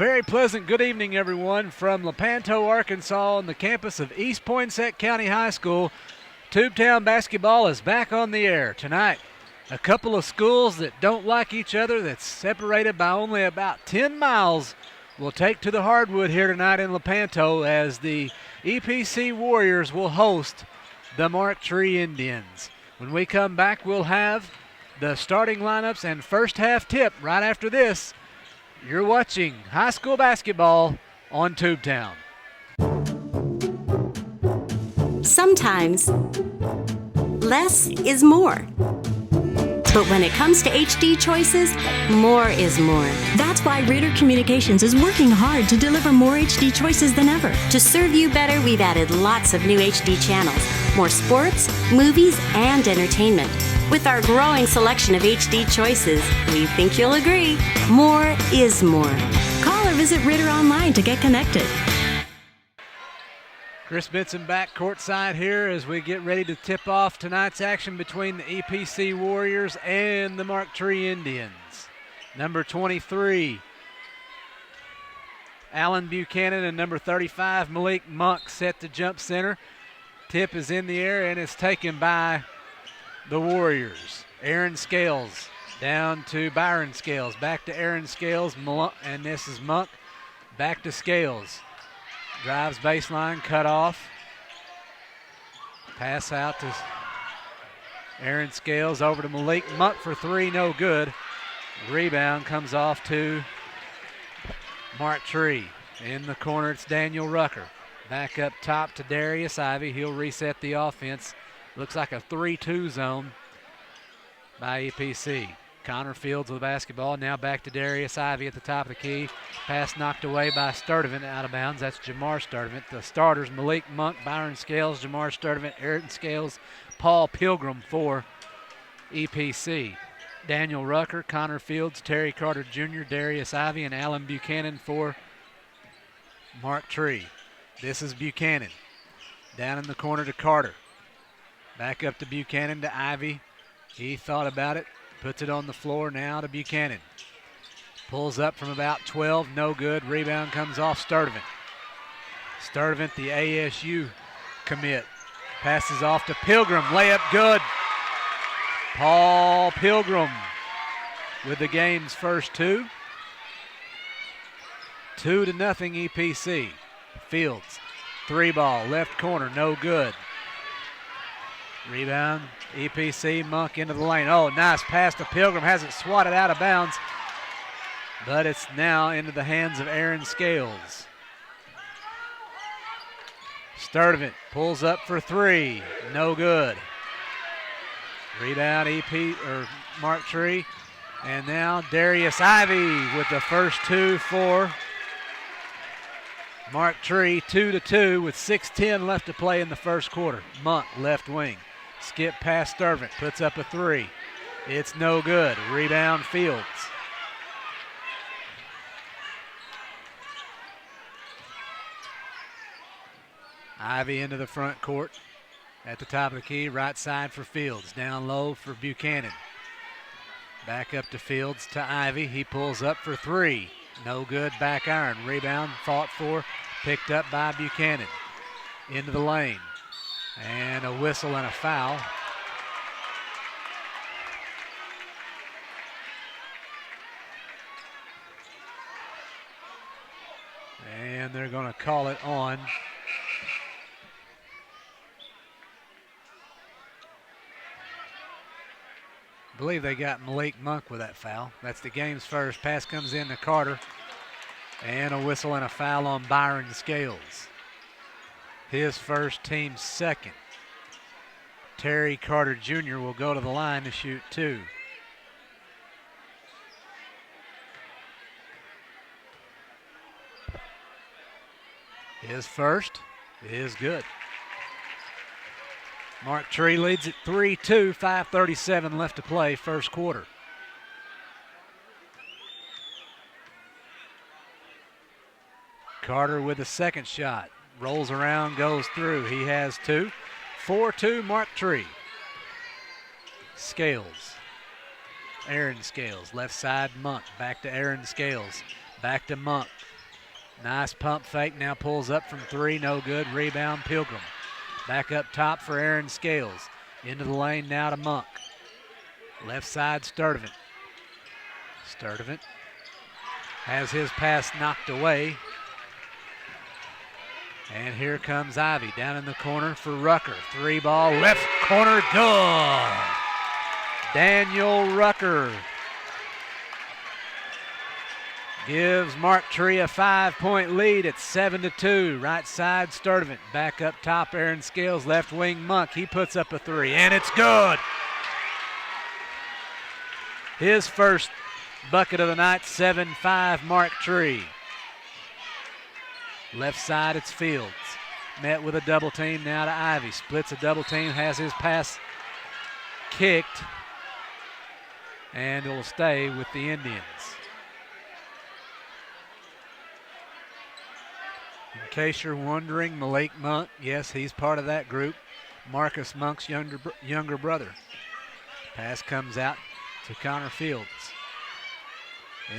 very pleasant good evening, everyone, from Lepanto, Arkansas, on the campus of East Poinsett County High School. Tubetown basketball is back on the air tonight. A couple of schools that don't like each other, that's separated by only about 10 miles, will take to the hardwood here tonight in Lepanto as the EPC Warriors will host the Mark Tree Indians. When we come back, we'll have the starting lineups and first half tip right after this. You're watching high school basketball on Tubetown. Sometimes less is more. But when it comes to HD choices, more is more. That's why Ritter Communications is working hard to deliver more HD choices than ever. To serve you better, we've added lots of new HD channels, more sports, movies, and entertainment. With our growing selection of HD choices, we think you'll agree, more is more. Call or visit Ritter online to get connected. Chris Benson back courtside here as we get ready to tip off tonight's action between the EPC Warriors and the Mark Tree Indians. Number 23, Alan Buchanan, and number 35, Malik Monk, set to jump center. Tip is in the air and it's taken by the Warriors. Aaron Scales down to Byron Scales. Back to Aaron Scales, and this is Monk. Back to Scales. Drives baseline, cut off. Pass out to Aaron Scales, over to Malik Monk for three, no good. Rebound comes off to Mark Tree. In the corner, it's Daniel Rucker. Back up top to Darius Ivy. He'll reset the offense. Looks like a 3-2 zone by EPC. Connor Fields with the basketball. Now back to Darius Ivy at the top of the key. Pass knocked away by Sturdivant, out of bounds. That's Jamar Sturdivant. The starters, Malik Monk, Byron Scales, Jamar Sturdivant, Aaron Scales, Paul Pilgrim for EPC. Daniel Rucker, Connor Fields, Terry Carter Jr., Darius Ivy, and Alan Buchanan for Mark Tree. This is Buchanan. Down in the corner to Carter. Back up to Buchanan to Ivy. He thought about it. Puts it on the floor now to Buchanan. Pulls up from about 12, no good. Rebound comes off Sturdivant. Sturdivant, the ASU commit. Passes off to Pilgrim, layup good. Paul Pilgrim with the game's first two. 2-0 EPC. Fields, three ball, left corner, no good. Rebound, EPC, Monk into the lane. Oh, nice pass to Pilgrim. Has it swatted out of bounds, but it's now into the hands of Aaron Scales. Sturdivant pulls up for three. No good. Rebound, Mark Tree. And now Darius Ivy with the first two for Mark Tree. 2-2 with 6:10 left to play in the first quarter. Monk, left wing. Skip past Sturdivant, puts up a three. It's no good. Rebound, Fields. Ivy into the front court. At the top of the key, right side for Fields. Down low for Buchanan. Back up to Fields to Ivy. He pulls up for three. No good, back iron. Rebound, fought for, picked up by Buchanan. Into the lane. And a whistle and a foul. And they're going to call it on I believe they got Malik Monk with that foul. That's the game's first. Pass comes in to Carter. And a whistle and a foul on Byron Scales. His first, team's second. Terry Carter Jr. will go to the line to shoot two. His first is good. Mark Tree leads at 3-2, 5:37 left to play, first quarter. Carter with the second shot. Rolls around, goes through. He has two. 4-2 Mark Tree. Scales. Aaron Scales, left side Monk. Back to Aaron Scales. Back to Monk. Nice pump fake, now pulls up from three, no good. Rebound, Pilgrim. Back up top for Aaron Scales. Into the lane now to Monk. Left side, Sturdivant. Sturdivant has his pass knocked away. And here comes Ivy down in the corner for Rucker. Three ball, left corner, good. Daniel Rucker gives Mark Tree a 5-point lead at 7-2. Right side, Sturdivant. Back up top, Aaron Scales. Left wing, Monk. He puts up a three, and it's good. His first bucket of the night, 7-5, Mark Tree. Left side, it's Fields. Met with a double team now to Ivy. Splits a double team, has his pass kicked, and it'll stay with the Indians. In case you're wondering, Malik Monk, yes, he's part of that group. Marcus Monk's younger brother. Pass comes out to Connor Fields.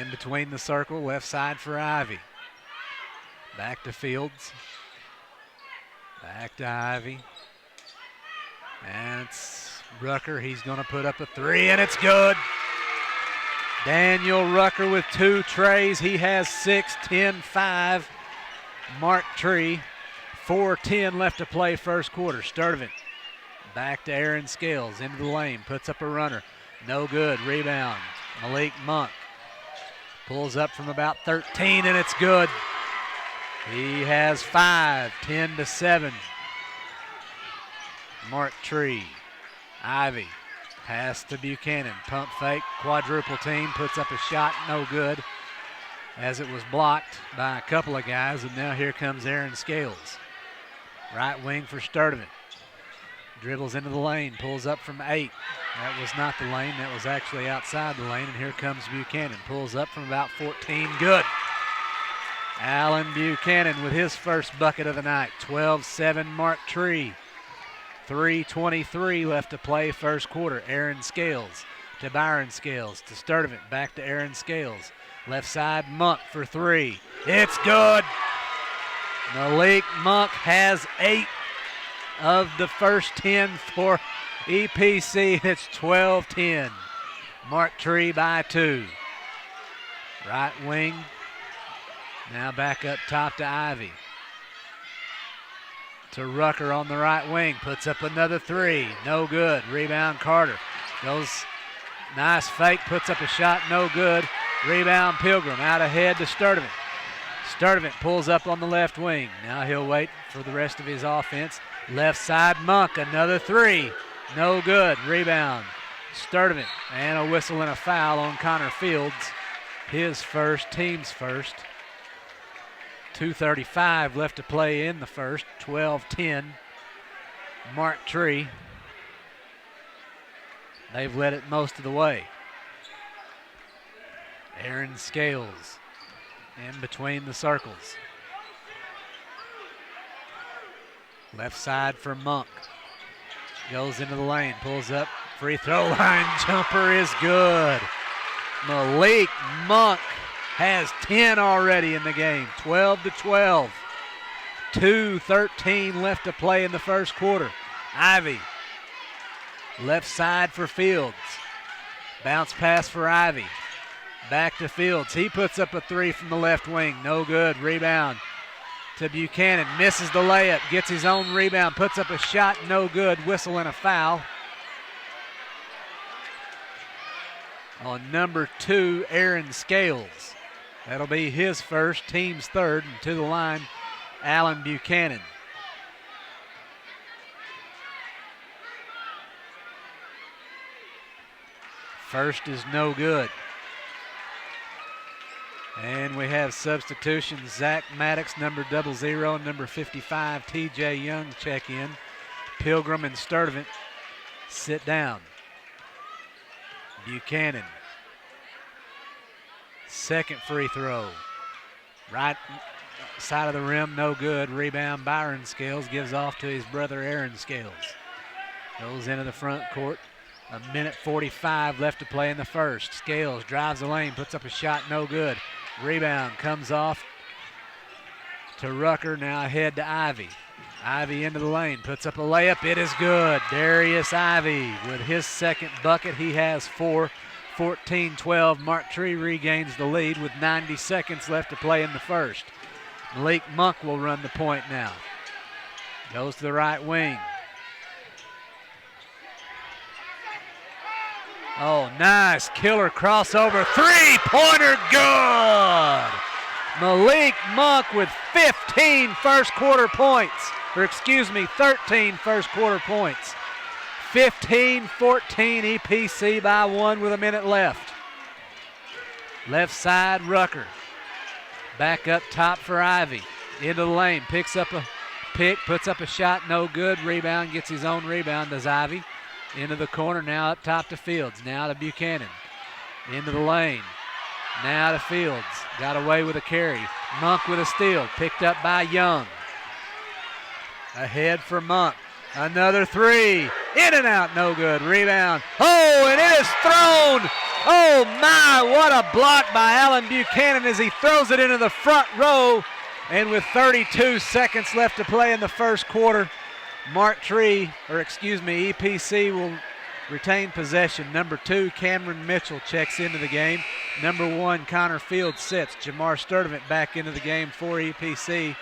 In between the circle, left side for Ivy. Back to Fields. Back to Ivy. And it's Rucker. He's going to put up a three, and it's good. Daniel Rucker with 2 trays. He has 6, 10-5. Mark Tree, 4:10 left to play first quarter. Sturdivant back to Aaron Scales into the lane, puts up a runner. No good. Rebound. Malik Monk pulls up from about 13, and it's good. He has 5, 10-7. Mark Tree. Ivy. Pass to Buchanan. Pump fake. Quadruple team. Puts up a shot. No good, as it was blocked by a couple of guys. And now here comes Aaron Scales. Right wing for Sturdivant. Dribbles into the lane. Pulls up from 8. That was not the lane. That was actually outside the lane. And here comes Buchanan. Pulls up from about 14. Good. Alan Buchanan with his first bucket of the night. 12-7 Mark Tree. 3:23 left to play first quarter. Aaron Scales to Byron Scales to Sturdivant. Back to Aaron Scales. Left side, Monk for 3. It's good. Malik Monk has 8 of the first 10 for EPC. It's 12-10. Mark Tree by 2. Right wing. Now back up top to Ivy. To Rucker on the right wing. Puts up another 3. No good. Rebound Carter. Goes nice fake. Puts up a shot. No good. Rebound Pilgrim. Out ahead to Sturdivant. Sturdivant pulls up on the left wing. Now he'll wait for the rest of his offense. Left side Monk. Another 3. No good. Rebound Sturdivant. And a whistle and a foul on Connor Fields. His first, team's first. 2:35 left to play in the first. 12-10. Mark Tree. They've led it most of the way. Aaron Scales in between the circles. Left side for Monk. Goes into the lane, pulls up, free throw line jumper is good. Malik Monk has 10 already in the game, 12-12. 2:13 left to play in the first quarter. Ivy, left side for Fields. Bounce pass for Ivy. Back to Fields. He puts up a 3 from the left wing. No good. Rebound to Buchanan. Misses the layup. Gets his own rebound. Puts up a shot. No good. Whistle and a foul on number 2, Aaron Scales. That'll be his first, team's third. And to the line, Alan Buchanan. First is no good. And we have substitutions. Zach Maddox, number 00, and number 55, TJ Young, check in. Pilgrim and Sturdivant sit down. Buchanan. Second free throw. Right side of the rim, no good. Rebound, Byron Scales gives off to his brother Aaron Scales. Goes into the front court. 1:45 left to play in the first. Scales drives the lane, puts up a shot, no good. Rebound comes off to Rucker, now ahead to Ivy. Ivy into the lane, puts up a layup. It is good. Darius Ivy with his second bucket. He has 4. 14-12. Mark Tree regains the lead with 90 seconds left to play in the first. Malik Monk will run the point now. Goes to the right wing. Oh, nice killer crossover. Three-pointer good. Malik Monk with 15 first quarter points. Or excuse me, 13 first quarter points. 15-14 EPC by 1 with a minute left. Left side Rucker. Back up top for Ivy. Into the lane, picks up a pick, puts up a shot, no good. Rebound, gets his own rebound, does Ivy. Into the corner, now up top to Fields. Now to Buchanan. Into the lane. Now to Fields. Got away with a carry. Monk with a steal. Picked up by Young. Ahead for Monk. Another three. In and out, no good. Rebound. Oh, and it is thrown. Oh, my, what a block by Alan Buchanan as he throws it into the front row. And with 32 seconds left to play in the first quarter, EPC will retain possession. Number 2, Cameron Mitchell checks into the game. Number 1, Connor Fields sits. Jamar Sturdivant back into the game for EPC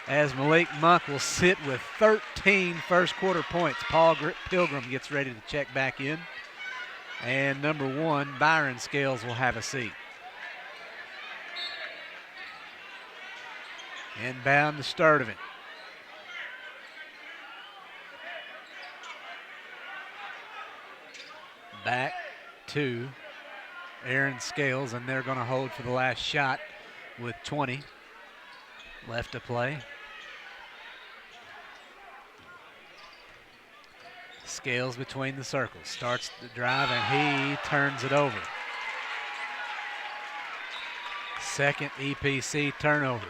as Malik Monk will sit with 13 first quarter points. Paul Pilgrim gets ready to check back in. And number 1, Byron Scales will have a seat. Inbound to Sturdivant. Back to Aaron Scales, and they're going to hold for the last shot with 20 left to play. Scales between the circles, starts the drive, and he turns it over. Second EPC turnover.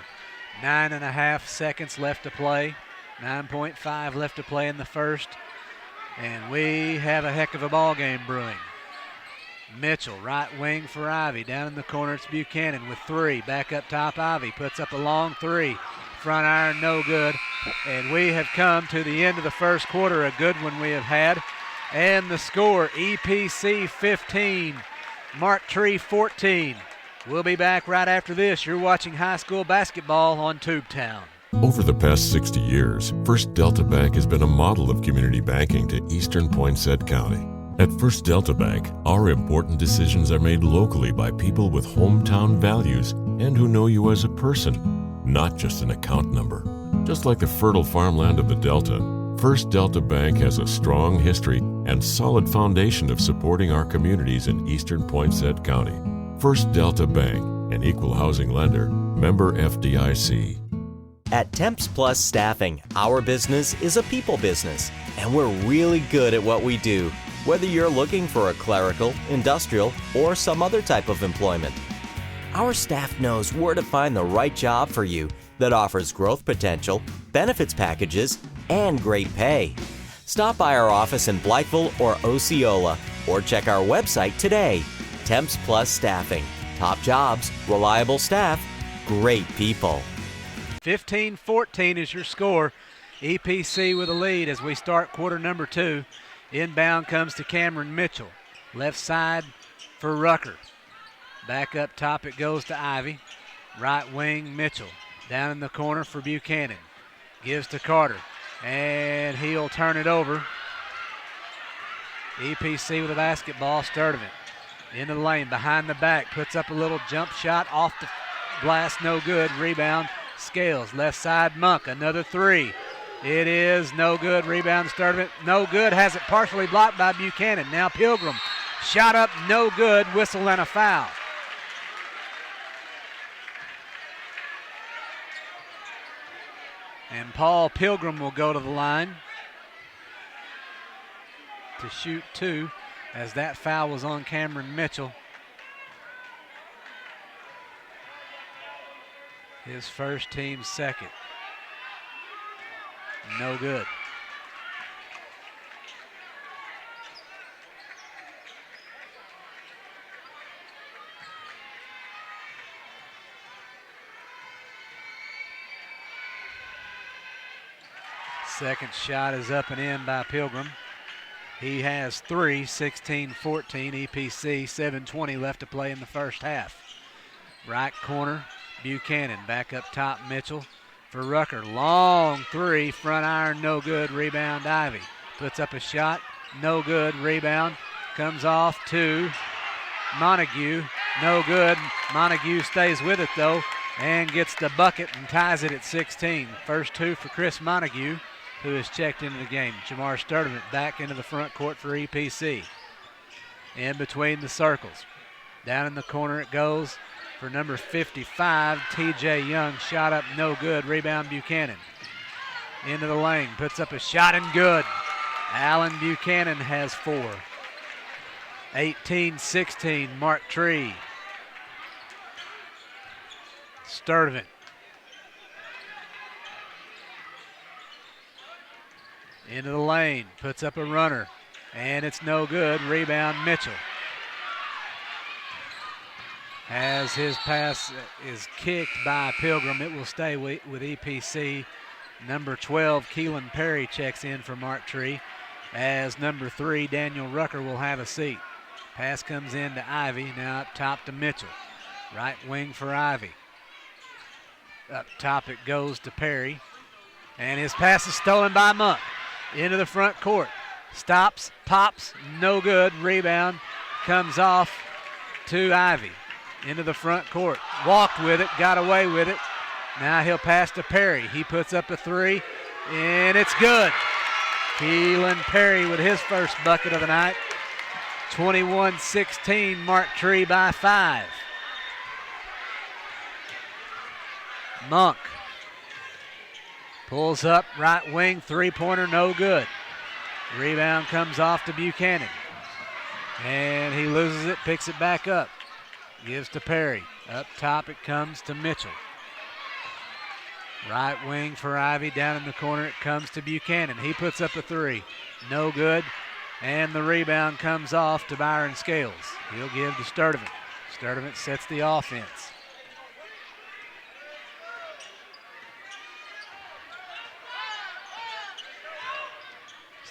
9.5 seconds left to play. 9.5 left to play in the first. And we have a heck of a ball game brewing. Mitchell, right wing for Ivy. Down in the corner, it's Buchanan with 3. Back up top, Ivy puts up a long 3. Front iron, no good. And we have come to the end of the first quarter. A good one we have had. And the score, EPC 15, Mark Tree 14. We'll be back right after this. You're watching high school basketball on Tubetown. Over the past 60 years, First Delta Bank has been a model of community banking to eastern Poinsett County. At First Delta Bank, our important decisions are made locally by people with hometown values and who know you as a person, not just an account number. Just like the fertile farmland of the Delta, First Delta Bank has a strong history and solid foundation of supporting our communities in eastern Poinsett County. First Delta Bank, an equal housing lender, member FDIC. At Temps Plus Staffing, our business is a people business, and we're really good at what we do, whether you're looking for a clerical, industrial, or some other type of employment. Our staff knows where to find the right job for you that offers growth potential, benefits packages, and great pay. Stop by our office in Blytheville or Osceola, or check our website today. Temps Plus Staffing. Top jobs, reliable staff, great people. 15-14 is your score. EPC with a lead as we start quarter number 2. Inbound comes to Cameron Mitchell. Left side for Rucker. Back up top it goes to Ivy. Right wing Mitchell. Down in the corner for Buchanan. Gives to Carter. And he'll turn it over. EPC with a basketball. Sturdivant. Into the lane, behind the back. Puts up a little jump shot. Off the glass, no good. Rebound. Scales, left side, Monk, another 3. It is no good. Rebound, Sturdivant, no good. Has it partially blocked by Buchanan. Now Pilgrim, shot up, no good. Whistle and a foul. And Paul Pilgrim will go to the line to shoot 2 as that foul was on Cameron Mitchell. His first, team's second. No good. Second shot is up and in by Pilgrim. He has 3, 16-14 EPC, 7:20 left to play in the first half. Right corner, Buchanan. Back up top, Mitchell for Rucker. Long 3, front iron, no good. Rebound, Ivy. Puts up a shot, no good. Rebound comes off to Montague, no good. Montague stays with it though and gets the bucket and ties it at 16. First 2 for Chris Montague, who has checked into the game. Jamar Sturdivant back into the front court for EPC. In between the circles. Down in the corner it goes for number 55, TJ Young. Shot up, no good. Rebound, Buchanan. Into the lane, puts up a shot and good. Allen Buchanan has 4. 18-16, Mark Tree. Sturdivant. Into the lane, puts up a runner, and it's no good. Rebound, Mitchell. As his pass is kicked by Pilgrim, it will stay with EPC. Number 12, Keelan Perry checks in for Mark Tree, as number 3, Daniel Rucker, will have a seat. Pass comes in to Ivy, now up top to Mitchell. Right wing for Ivy. Up top it goes to Perry, and his pass is stolen by Monk. Into the front court. Stops, pops, no good. Rebound comes off to Ivy. Into the front court. Walked with it, got away with it. Now he'll pass to Perry. He puts up a 3, and it's good. Keelan Perry with his first bucket of the night. 21-16, Mark Tree by 5. Monk pulls up, right wing, 3-pointer, no good. Rebound comes off to Buchanan. And he loses it, picks it back up. Gives to Perry. Up top it comes to Mitchell. Right wing for Ivy, down in the corner it comes to Buchanan. He puts up a 3, no good. And the rebound comes off to Byron Scales. He'll give to Sturdivant. Sturdivant sets the offense.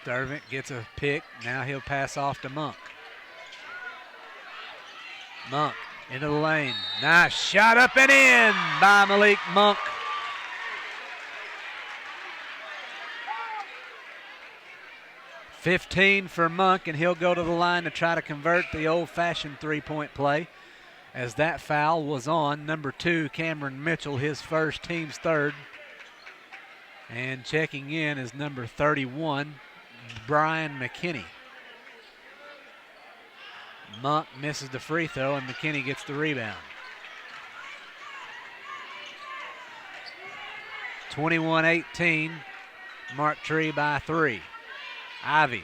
Sturdivant gets a pick. Now he'll pass off to Monk. Monk into the lane. Nice shot up and in by Malik Monk. $15 for Monk, and he'll go to the line to try to convert the old-fashioned three-point play, as that foul was on number 2, Cameron Mitchell, his first, team's third. And checking in is number 31, Brian McKinney. Monk misses the free throw, and McKinney gets the rebound. 21-18, Mark Tree by 3. Ivy.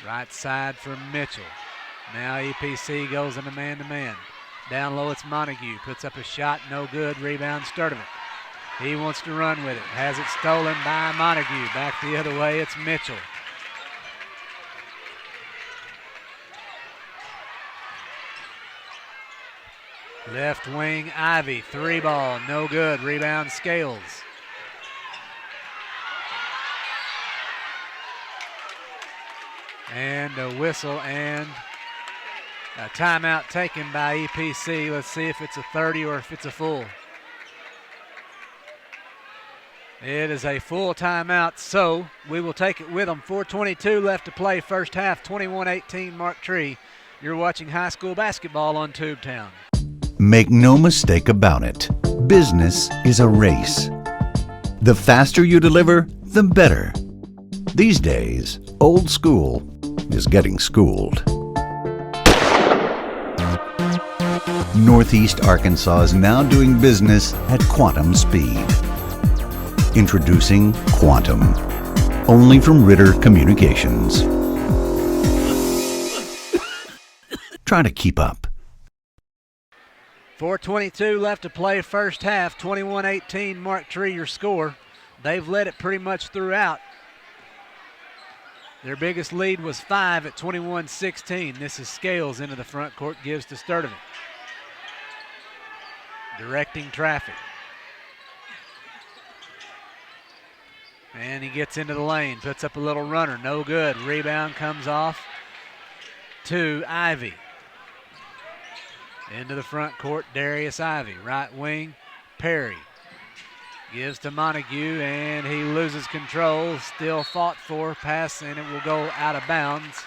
Right side for Mitchell. Now EPC goes into man-to-man. Down low it's Montague. Puts up a shot, no good. Rebound Sturdivant. He wants to run with it. Has it stolen by Montague. Back the other way, it's Mitchell. Left wing, Ivy. 3-ball, no good. Rebound Scales. And a whistle and a timeout taken by EPC. Let's see if it's a 30 or if it's a full. It is a full timeout, so we will take it with them. 4:22 left to play, first half, 21-18 Mark Tree. You're watching high school basketball on Tubetown. Make no mistake about it, business is a race. The faster you deliver, the better. These days, old school is getting schooled. Northeast Arkansas is now doing business at quantum speed. Introducing Quantum, only from Ritter Communications. Try to keep up. 4:22 left to play, first half, 21-18 Mark Tree your score. They've led it pretty much throughout. Their biggest lead was 5 at 21-16. This is Scales into the front court, gives to Sturdivant. Directing traffic. And he gets into the lane, puts up a little runner, no good. Rebound comes off to Ivy. Into the front court, Darius Ivy. Right wing, Perry. Gives to Montague, and he loses control. Still fought for, pass, and it will go out of bounds.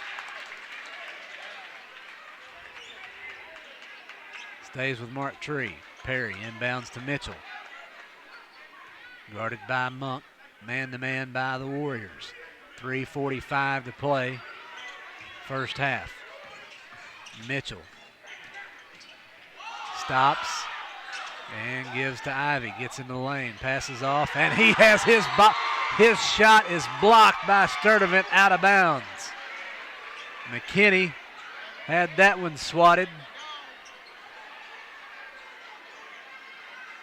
Stays with Mark Tree. Perry inbounds to Mitchell. Guarded by Monk. Man-to-man by the Warriors. 3:45 to play. First half. Mitchell. Stops. And gives to Ivy. Gets in the lane. Passes off. And he has his shot is blocked by Sturdivant out of bounds. McKinney had that one swatted.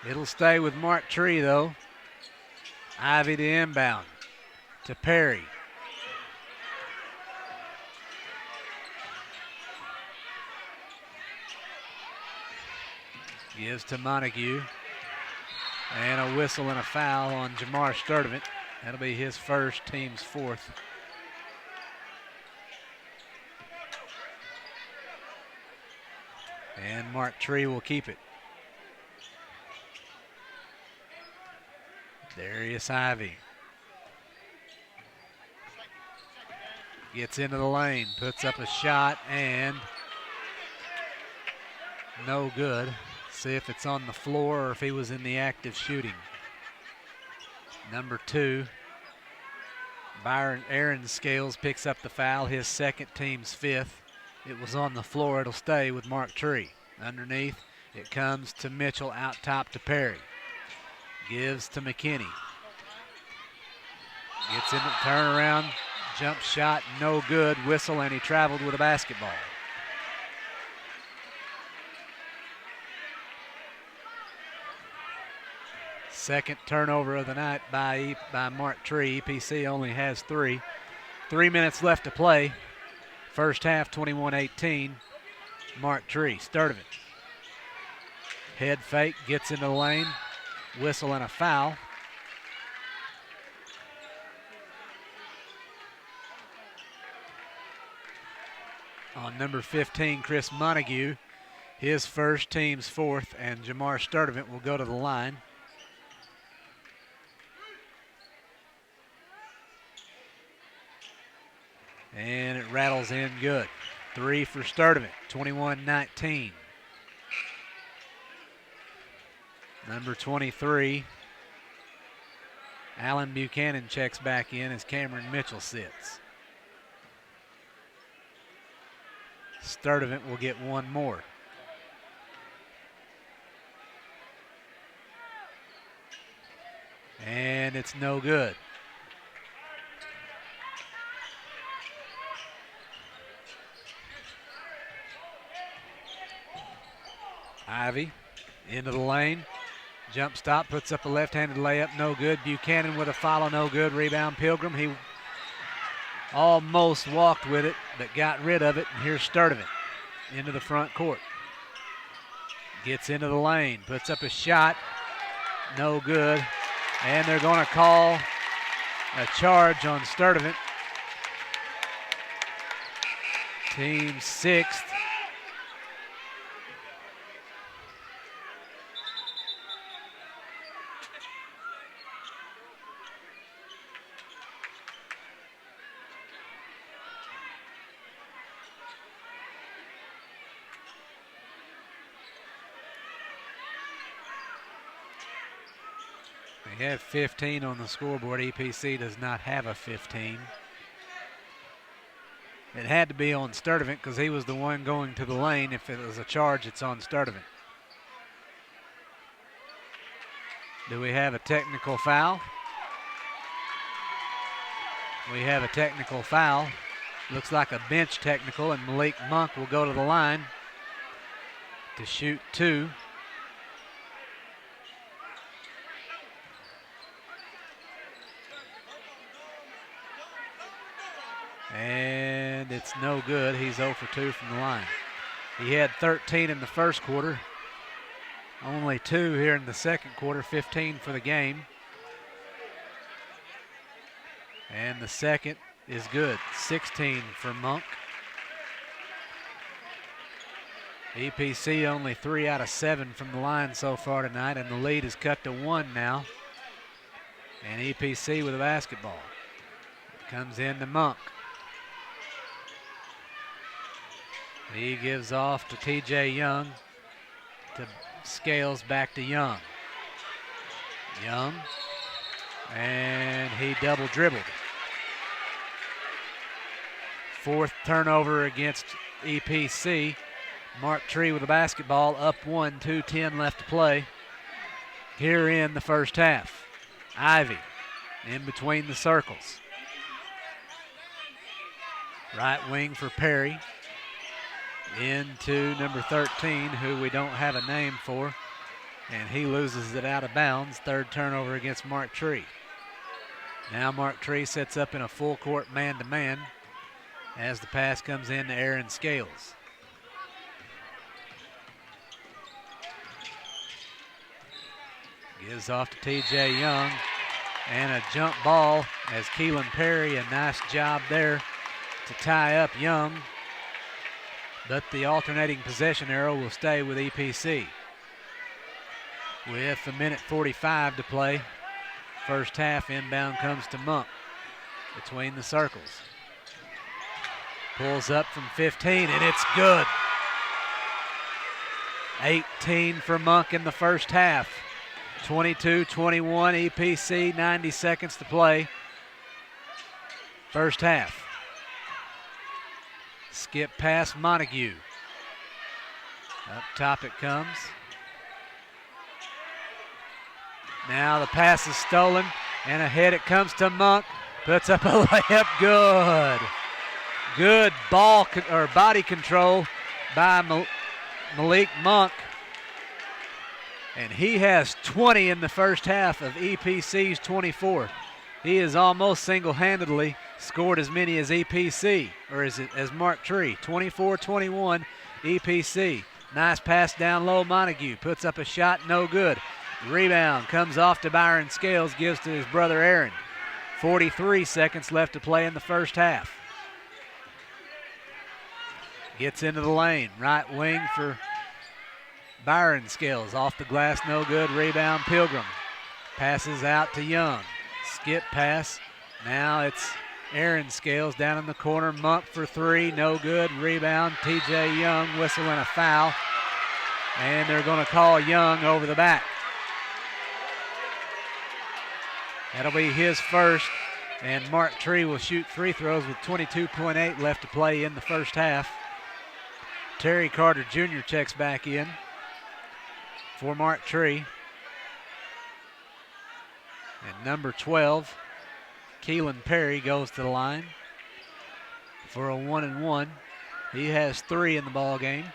It'll stay with Mark Tree, though. Ivy to inbound to Perry. Gives to Montague. And a whistle and a foul on Jamar Sturdivant. That'll be his first, team's fourth. And Mark Tree will keep it. Darius Ivy. Gets into the lane, puts up a shot, and no good. See if it's on the floor or if he was in the act of shooting. Number 2, Aaron Scales picks up the foul, his second, team's 5th. It was on the floor, it'll stay with Mark Tree. Underneath, it comes to Mitchell, out top to Perry. Gives to McKinney. Gets in the turnaround, jump shot, no good, whistle, and he traveled with a basketball. Second turnover of the night by Mark Tree. EPC only has 3. 3 minutes left to play. First half, 21-18. Mark Tree. Sturdivant. Head fake, gets into the lane. Whistle and a foul. On number 15, Chris Montague. His first, team's 4th, and Jamar Sturdivant will go to the line. And it rattles in good. 3 for Sturdivant, 21-19. Number 23, Alan Buchanan checks back in as Cameron Mitchell sits. Sturdivant will get one more. And it's no good. Ivy into the lane. Jump stop, puts up a left-handed layup, no good. Buchanan with a follow, no good. Rebound Pilgrim. He almost walked with it, but got rid of it. And here's Sturdivant into the front court. Gets into the lane, puts up a shot, no good. And they're going to call a charge on Sturdivant. Team 6th. They have 15 on the scoreboard. EPC does not have a 15. It had to be on Sturdivant because he was the one going to the lane. If it was a charge, it's on Sturdivant. Do we have a technical foul? We have a technical foul. Looks like a bench technical, and Malik Monk will go to the line to shoot 2. And it's no good. He's 0 for 2 from the line. He had 13 in the first quarter. Only 2 here in the second quarter, 15 for the game. And the second is good. 16 for Monk. EPC only 3 out of 7 from the line so far tonight, and the lead is cut to 1 now. And EPC with a basketball. Comes in to Monk. He gives off to TJ Young. To Scales, back to Young. Young. And he double dribbled. Fourth turnover against EPC. Mark Tree with the basketball, up 1, 2:10 left to play here in the first half. Ivy in between the circles. Right wing for Perry. Into number 13, who we don't have a name for, and he loses it out of bounds. Third turnover against Mark Tree. Now Mark Tree sets up in a full court man-to-man as the pass comes in to Aaron Scales. Gives off to TJ Young, and a jump ball as Keelan Perry, a nice job there to tie up Young. But the alternating possession arrow will stay with EPC. With a minute 45 to play, first half, inbound comes to Monk between the circles. Pulls up from 15, and it's good. 18 for Monk in the first half. 22-21 EPC, 90 seconds to play. First half. Skip past Montague. Up top it comes. Now the pass is stolen, and ahead it comes to Monk. Puts up a layup, good. Good body control by Malik Monk. And he has 20 in the first half of EPC's 24. He has almost single-handedly scored as many as EPC, or as Mark Tree. 24-21 EPC. Nice pass down low. Montague puts up a shot, no good. Rebound comes off to Byron Scales, gives to his brother Aaron. 43 seconds left to play in the first half. Gets into the lane. Right wing for Byron Scales. Off the glass, no good. Rebound Pilgrim. Passes out to Young. Skip pass. Now it's Aaron Scales down in the corner. Monk for three, no good. Rebound, TJ Young, whistle and a foul. And they're going to call Young over the back. That'll be his first. And Mark Tree will shoot free throws with 22.8 left to play in the first half. Terry Carter Jr. checks back in for Mark Tree. And number 12, Keelan Perry, goes to the line for a 1-and-1. He has 3 in the ball game.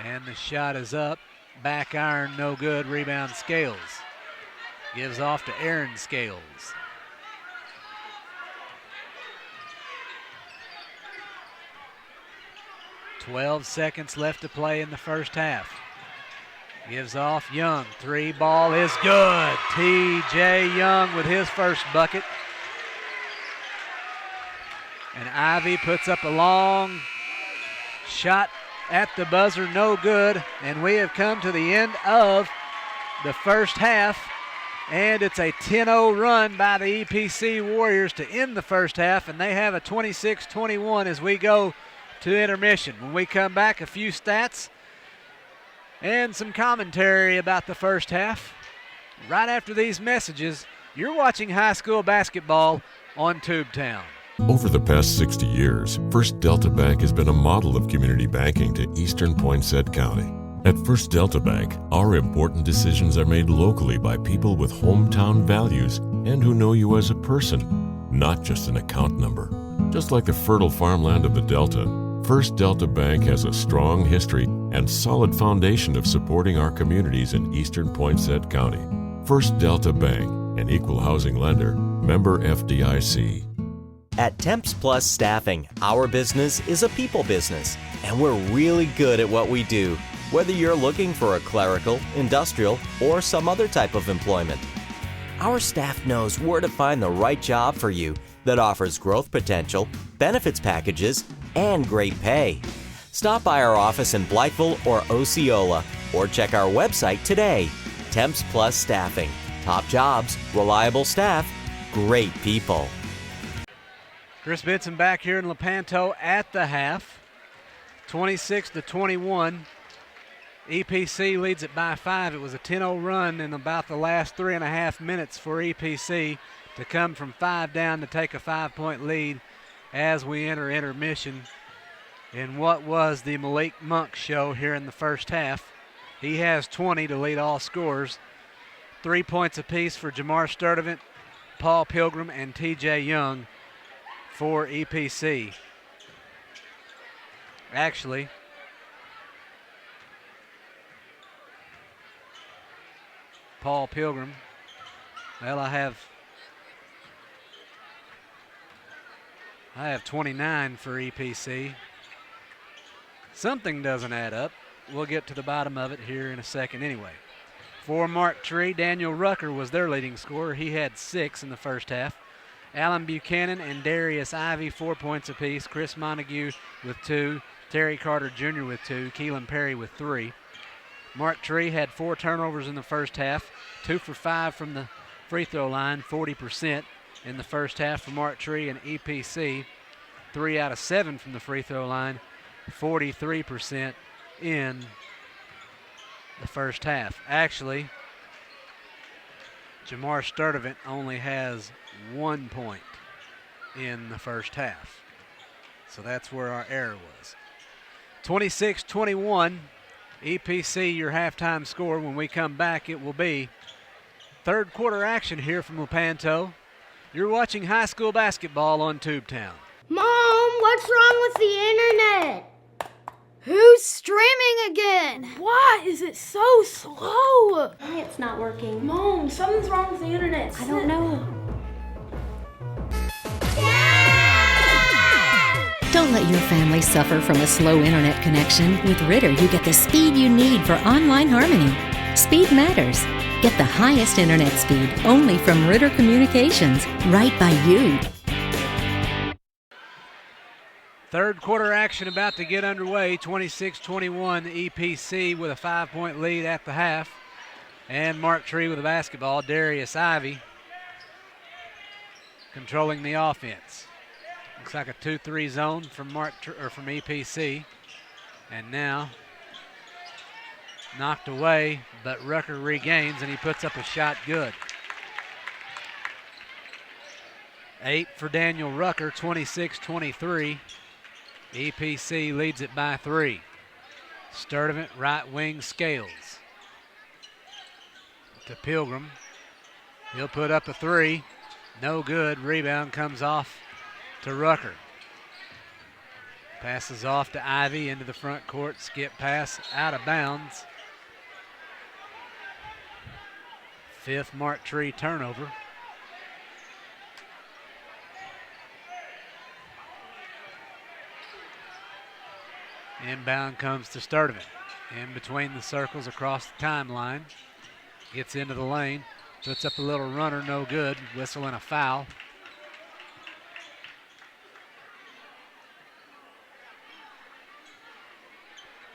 And the shot is up. Back iron, no good. Rebound Scales. Gives off to Aaron Scales. .12 seconds left to play in the first half. Gives off Young. 3 ball is good. TJ Young with his first bucket. And Ivy puts up a long shot at the buzzer, no good. And we have come to the end of the first half. And it's a 10-0 run by the EPC Warriors to end the first half. And they have a 26-21 as we go to intermission. When we come back, a few stats and some commentary about the first half. Right after these messages, you're watching high school basketball on Tubetown. Over the past 60 years, First Delta Bank has been a model of community banking to Eastern Poinsett County. At First Delta Bank, our important decisions are made locally by people with hometown values and who know you as a person, not just an account number. Just like the fertile farmland of the Delta, First Delta Bank has a strong history and solid foundation of supporting our communities in Eastern Poinsett County. First Delta Bank, an equal housing lender, member FDIC. At Temps Plus Staffing, our business is a people business, and we're really good at what we do, whether you're looking for a clerical, industrial, or some other type of employment. Our staff knows where to find the right job for you that offers growth potential, benefits packages, and great pay. Stop by our office in Blytheville or Osceola, or check our website today. Temps Plus Staffing. Top jobs, reliable staff, great people. Chris Benson back here in Lepanto at the half. 26-21. EPC leads it by 5. It was a 10-0 run in about the last 3.5 minutes for EPC to come from 5 down to take a 5-point lead as we enter intermission in what was the Malik Monk show here in the first half. He has 20 to lead all scorers. 3 points apiece for Jamar Sturdivant, Paul Pilgrim, and TJ Young for EPC. Actually, Paul Pilgrim, well, I have 29 for EPC. Something doesn't add up. We'll get to the bottom of it here in a second anyway. For Mark Tree, Daniel Rucker was their leading scorer. He had 6 in the first half. Alan Buchanan and Darius Ivey, 4 points apiece. Chris Montague with 2. Terry Carter Jr. with 2. Keelan Perry with 3. Mark Tree had 4 turnovers in the first half. 2 for 5 from the free throw line, 40% in the first half for Mark Tree, and EPC. 3 out of 7 from the free throw line, 43% in the first half. Actually, Jamar Sturdivant only has 1 point in the first half. So that's where our error was. 26-21, EPC, your halftime score. When we come back, it will be third quarter action here from Lepanto. You're watching high school basketball on Tubetown. Mom, what's wrong with the internet? Who's streaming again? Why is it so slow? Why it's not working? Mom, something's wrong with the internet. I don't know. Don't let your family suffer from a slow internet connection. With Ritter, you get the speed you need for online harmony. Speed matters. Get the highest internet speed only from Ritter Communications, right by you. Third quarter action about to get underway. 26-21 EPC with a 5-point lead at the half. And Mark Tree with the basketball. Darius Ivey controlling the offense. Looks like a 2-3 zone from from EPC. And now knocked away, but Rucker regains and he puts up a shot good. 8 for Daniel Rucker, 26-23. EPC leads it by 3. Sturdivant, right wing, Scales. To Pilgrim. He'll put up a 3. No good. Rebound comes off to Rucker. Passes off to Ivy into the front court. Skip pass out of bounds. 5th Mark Tree turnover. Inbound comes to Sturdivant. In between the circles across the timeline. Gets into the lane. Puts up a little runner, no good. Whistle and a foul.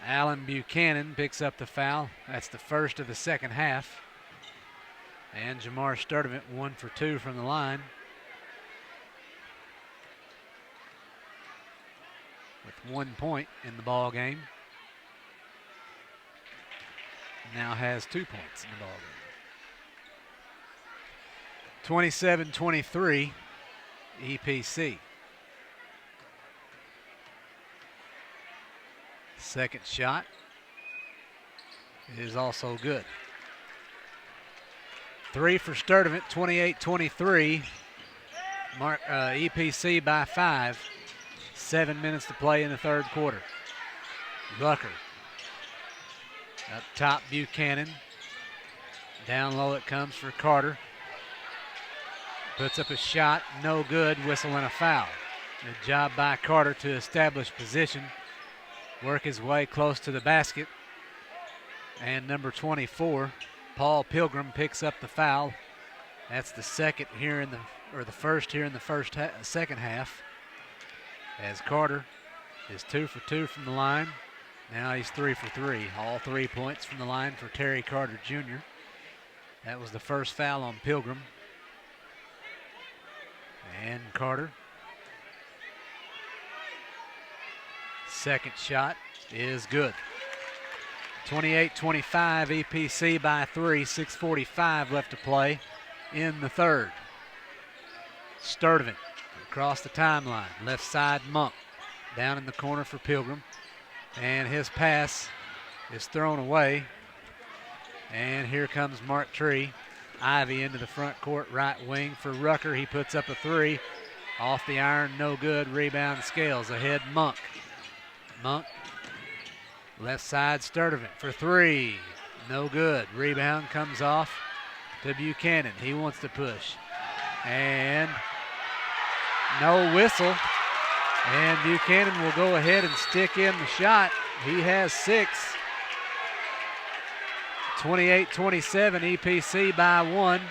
Alan Buchanan picks up the foul. That's the first of the second half. And Jamar Sturdivant 1 for 2 from the line. With 1 point in the ball game. Now has 2 points in the ball game. 27-23 EPC. Second shot is also good. 3 for Sturdivant, 28-23. EPC by 5. 7 minutes to play in the third quarter. Rucker. Up top, Buchanan. Down low it comes for Carter. Puts up a shot, no good, whistle and a foul. Good job by Carter to establish position. Work his way close to the basket. And number 24, Paul Pilgrim, picks up the foul That's the second here the first here in the second half. As Carter is 2 for 2 from the line. Now he's 3 for 3. All 3 points from the line for Terry Carter Jr. That was the first foul on Pilgrim. And Carter. Second shot is good. 28-25, EPC by 3, 6:45 left to play in the third. Sturdivant across the timeline, left side Monk, down in the corner for Pilgrim. And his pass is thrown away. And here comes Mark Tree. Ivy into the front court, right wing for Rucker. He puts up a 3. Off the iron, no good. Rebound Scales. Ahead Monk. Monk. Left side Sturdivant for 3. No good. Rebound comes off to Buchanan. He wants to push. And no whistle. And Buchanan will go ahead and stick in the shot. He has 6. 28-27, EPC by 1.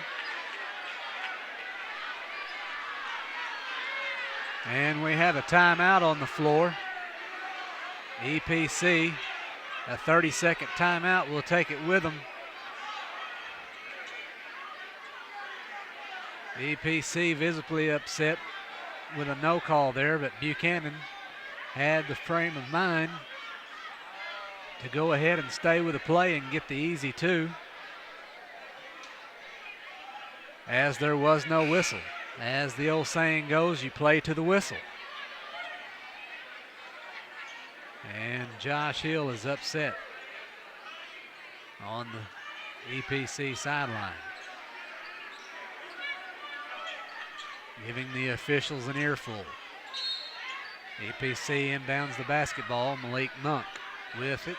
And we have a timeout on the floor. EPC, a 30-second timeout. We'll take it with them. EPC visibly upset with a no call there, but Buchanan had the frame of mind to go ahead and stay with the play and get the easy 2, as there was no whistle. As the old saying goes, you play to the whistle. And Josh Hill is upset on the EPC sideline, giving the officials an earful. EPC inbounds the basketball. Malik Monk with it.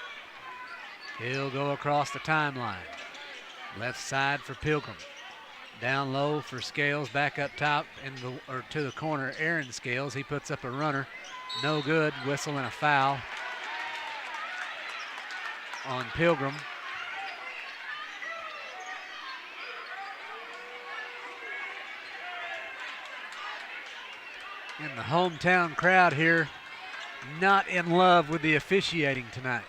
He'll go across the timeline. Left side for Pilgrim. Down low for Scales. Back up top to the corner. Aaron Scales. He puts up a runner. No good. Whistle and a foul on Pilgrim. And the hometown crowd here not in love with the officiating tonight.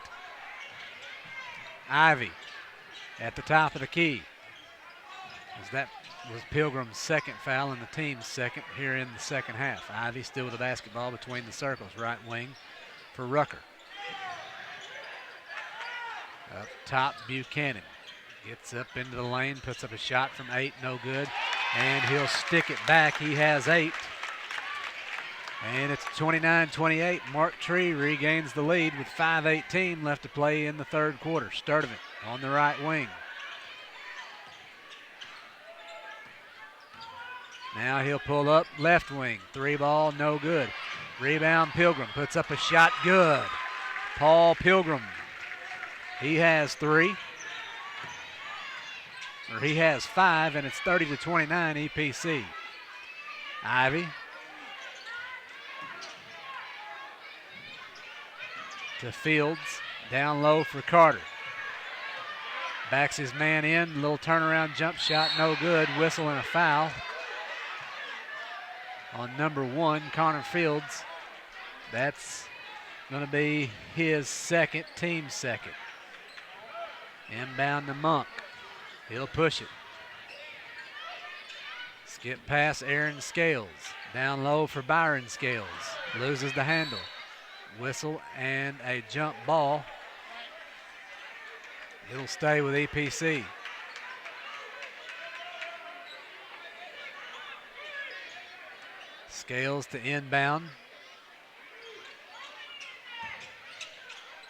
Ivy at the top of the key. As that was Pilgrim's second foul and the team's second here in the second half. Ivy still with the basketball between the circles, right wing for Rucker. Up top, Buchanan gets up into the lane, puts up a shot from 8, no good, and he'll stick it back. He has 8. And it's 29-28. Mark Tree regains the lead with 5:18 left to play in the third quarter. Sturdivant on the right wing. Now he'll pull up left wing. 3 ball, no good. Rebound Pilgrim, puts up a shot, good. Paul Pilgrim, he has 3. Or he has 5, and it's 30-29 EPC. Ivy. To Fields, down low for Carter. Backs his man in, little turnaround jump shot, no good. Whistle and a foul on number 1, Connor Fields. That's going to be his second, team's second. Inbound to Monk. He'll push it. Skip past Aaron Scales. Down low for Byron Scales. Loses the handle. Whistle and a jump ball. It'll stay with EPC. Scales to inbound.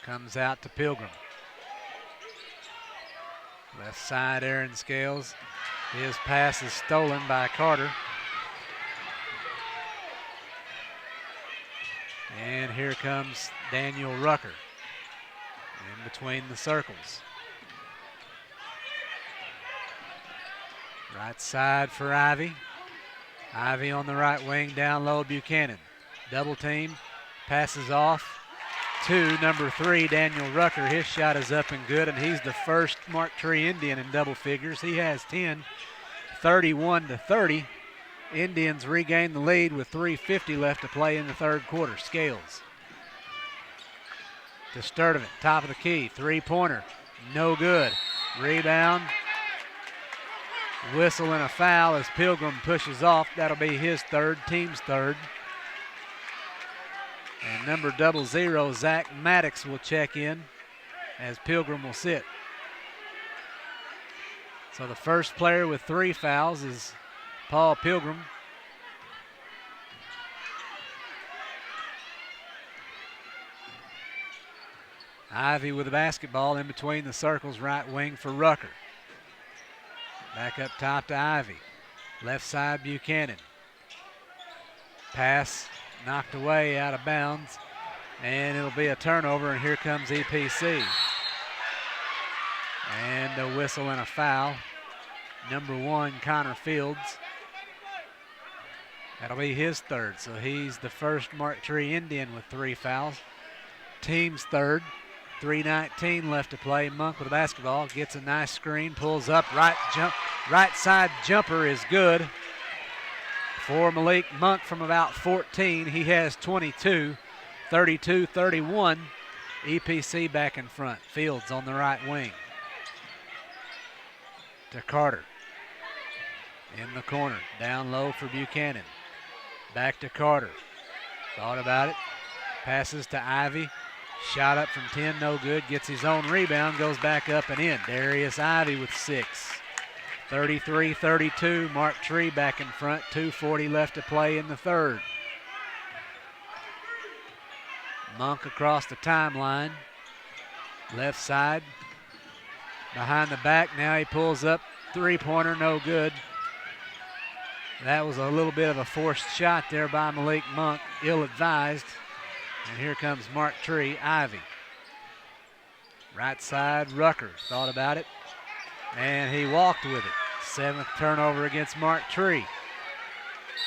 Comes out to Pilgrim. Left side, Aaron Scales. His pass is stolen by Carter. And here comes Daniel Rucker in between the circles. Right side for Ivy. Ivy on the right wing, down low, Buchanan. Double team, passes off to number 3, Daniel Rucker. His shot is up and good, and he's the first Mark Tree Indian in double figures. He has 10. 31-30. Indians regain the lead with 3:50 left to play in the third quarter. Scales to Sturdivant, top of the key, three-pointer, no good. Rebound, whistle and a foul as Pilgrim pushes off. That'll be his third, team's third. And number 00, Zach Maddox, will check in as Pilgrim will sit. So the first player with 3 fouls is Paul Pilgrim. Ivy with the basketball in between the circles, right wing for Rucker. Back up top to Ivy. Left side Buchanan. Pass knocked away out of bounds, and it'll be a turnover, and here comes EPC. And a whistle and a foul. Number 1, Connor Fields. That'll be his third, so he's the first Mark Tree Indian with 3 fouls. Team's third. 3:19 left to play. Monk with the basketball, gets a nice screen, pulls up, right side jumper is good for Malik Monk from about 14. He has 22, 32-31. EPC back in front. Fields on the right wing to Carter. In the corner, down low for Buchanan. Back to Carter. Thought about it. Passes to Ivy. Shot up from 10, no good. Gets his own rebound, goes back up and in. Darius Ivy with 6. 33-32. Mark Tree back in front. 2:40 left to play in the third. Monk across the timeline. Left side. Behind the back. Now he pulls up. Three-pointer, no good. That was a little bit of a forced shot there by Malik Monk. Ill-advised. And here comes Mark Tree, Ivy. Right side, Rucker thought about it, and he walked with it. 7th turnover against Mark Tree.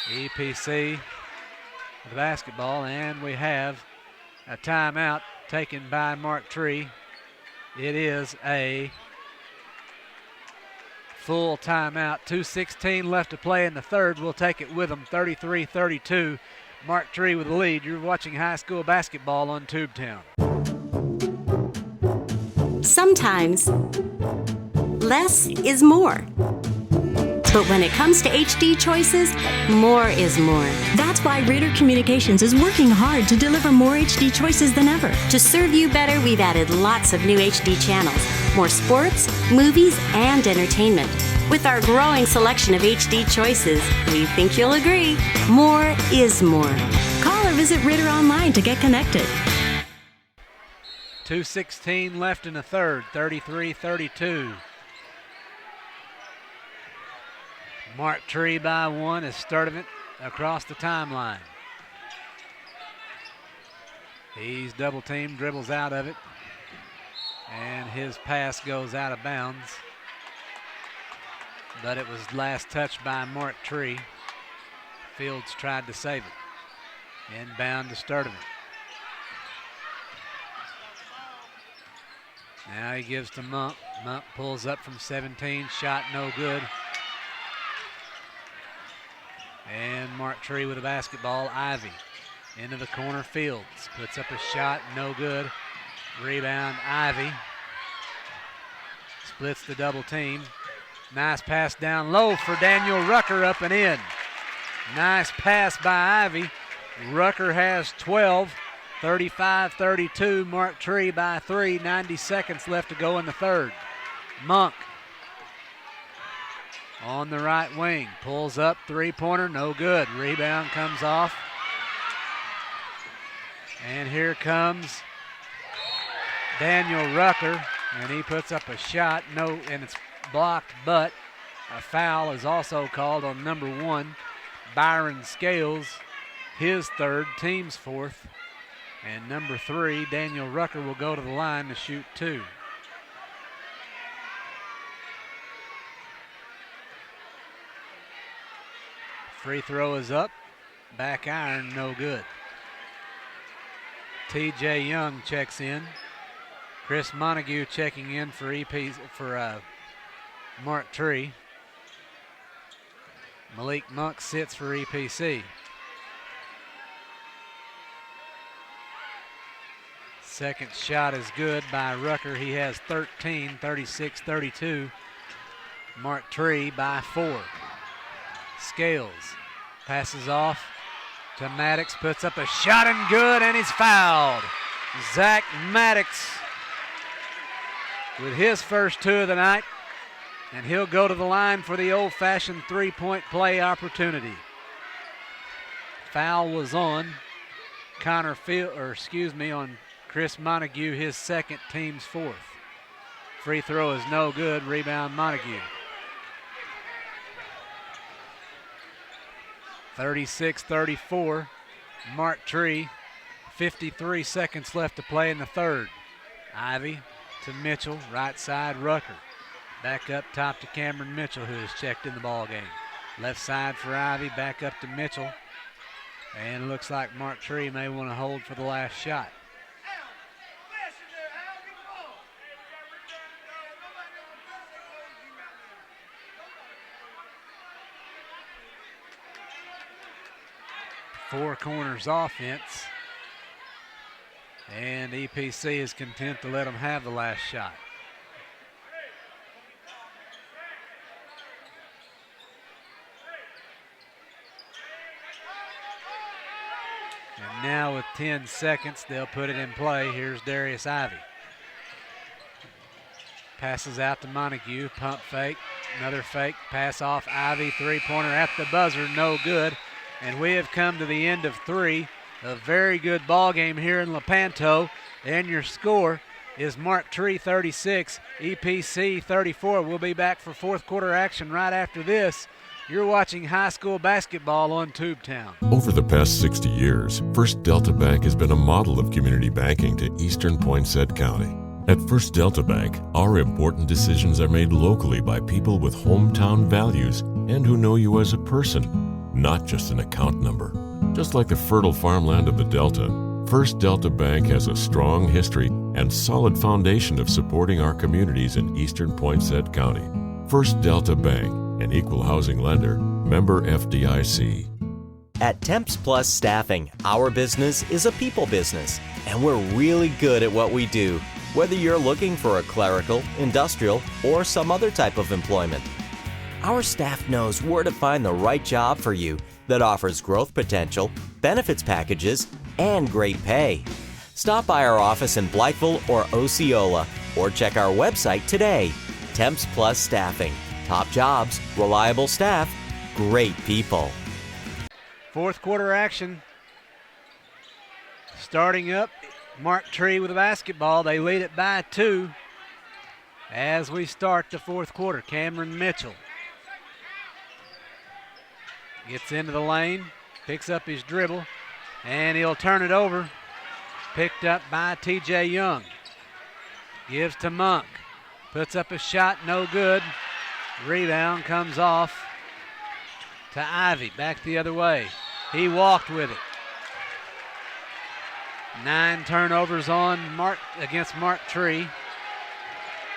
EPC with the basketball, and we have a timeout taken by Mark Tree. It is a full timeout. 2:16 left to play in the third. We'll take it with them, 33-32. Mark Tree with the lead. You're watching high school basketball on Tubetown. Sometimes less is more. But when it comes to HD choices, more is more. That's why Ritter Communications is working hard to deliver more HD choices than ever. To serve you better, we've added lots of new HD channels, more sports, movies, and entertainment. With our growing selection of HD choices, we think you'll agree, more is more. Call or visit Ritter online to get connected. 2:16 left in the third, 33-32. Mark Tree by 1 as Sturdivant across the timeline. He's double teamed, dribbles out of it, and his pass goes out of bounds. But it was last touched by Mark Tree. Fields tried to save it. Inbound to Sturdivant. Now he gives to Monk. Monk pulls up from 17, shot no good. And Mark Tree with the basketball. Ivy into the corner. Fields puts up a shot, no good. Rebound, Ivy. Splits the double team. Nice pass down low for Daniel Rucker, up and in. Nice pass by Ivy. Rucker has 12, 35-32. Mark Tree by 3, 90 seconds left to go in the third. Monk on the right wing, pulls up, three-pointer, no good. Rebound comes off. And here comes Daniel Rucker, and he puts up a shot, no, and it's blocked, but a foul is also called on number 1, Byron Scales, his third, team's fourth. And number 3, Daniel Rucker, will go to the line to shoot 2. Free throw is up, back iron, no good. TJ Young checks in. Chris Montague checking in for Mark Tree. Malik Monk sits for EPC. Second shot is good by Rucker. He has 13, 36-32. Mark Tree by 4. Scales passes off to Maddox, puts up a shot and good, and he's fouled. Zach Maddox with his first 2 of the night, and he'll go to the line for the old-fashioned 3-point play opportunity. Foul was on on Chris Montague, his second, team's 4th. Free throw is no good, rebound Montague. 36-34, Mark Tree, 53 seconds left to play in the third. Ivy to Mitchell, right side Rucker. Back up top to Cameron Mitchell, who has checked in the ball game. Left side for Ivy, back up to Mitchell. And it looks like Mark Tree may want to hold for the last shot. Four corners offense. And EPC is content to let them have the last shot. And now with 10 seconds, they'll put it in play. Here's Darius Ivy. Passes out to Montague, pump fake, another fake, pass off Ivy, three-pointer at the buzzer, no good. And we have come to the end of 3. A very good ball game here in Lepanto. And your score is Mark Tree 36, EPC 34. We'll be back for fourth quarter action right after this. You're watching high school basketball on Tubetown. Over the past 60 years, First Delta Bank has been a model of community banking to Eastern Poinsett County. At First Delta Bank, our important decisions are made locally by people with hometown values and who know you as a person, not just an account number. Just like the fertile farmland of the Delta, First Delta Bank has a strong history and solid foundation of supporting our communities in Eastern Poinsett County. First Delta Bank, an equal housing lender, member FDIC. At Temps Plus Staffing, our business is a people business, and we're really good at what we do, whether you're looking for a clerical, industrial, or some other type of employment. Our staff knows where to find the right job for you that offers growth potential, benefits packages, and great pay. Stop by our office in Blytheville or Osceola, or check our website today. Temps Plus Staffing. Top jobs, reliable staff, great people. Fourth quarter action. Starting up, Mark Tree with the basketball. They lead it by 2 as we start the fourth quarter. Cameron Mitchell gets into the lane, picks up his dribble, and he'll turn it over. Picked up by TJ Young. Gives to Monk. Puts up a shot, no good. Rebound comes off to Ivy, back the other way. He walked with it. 9 turnovers against Mark Tree.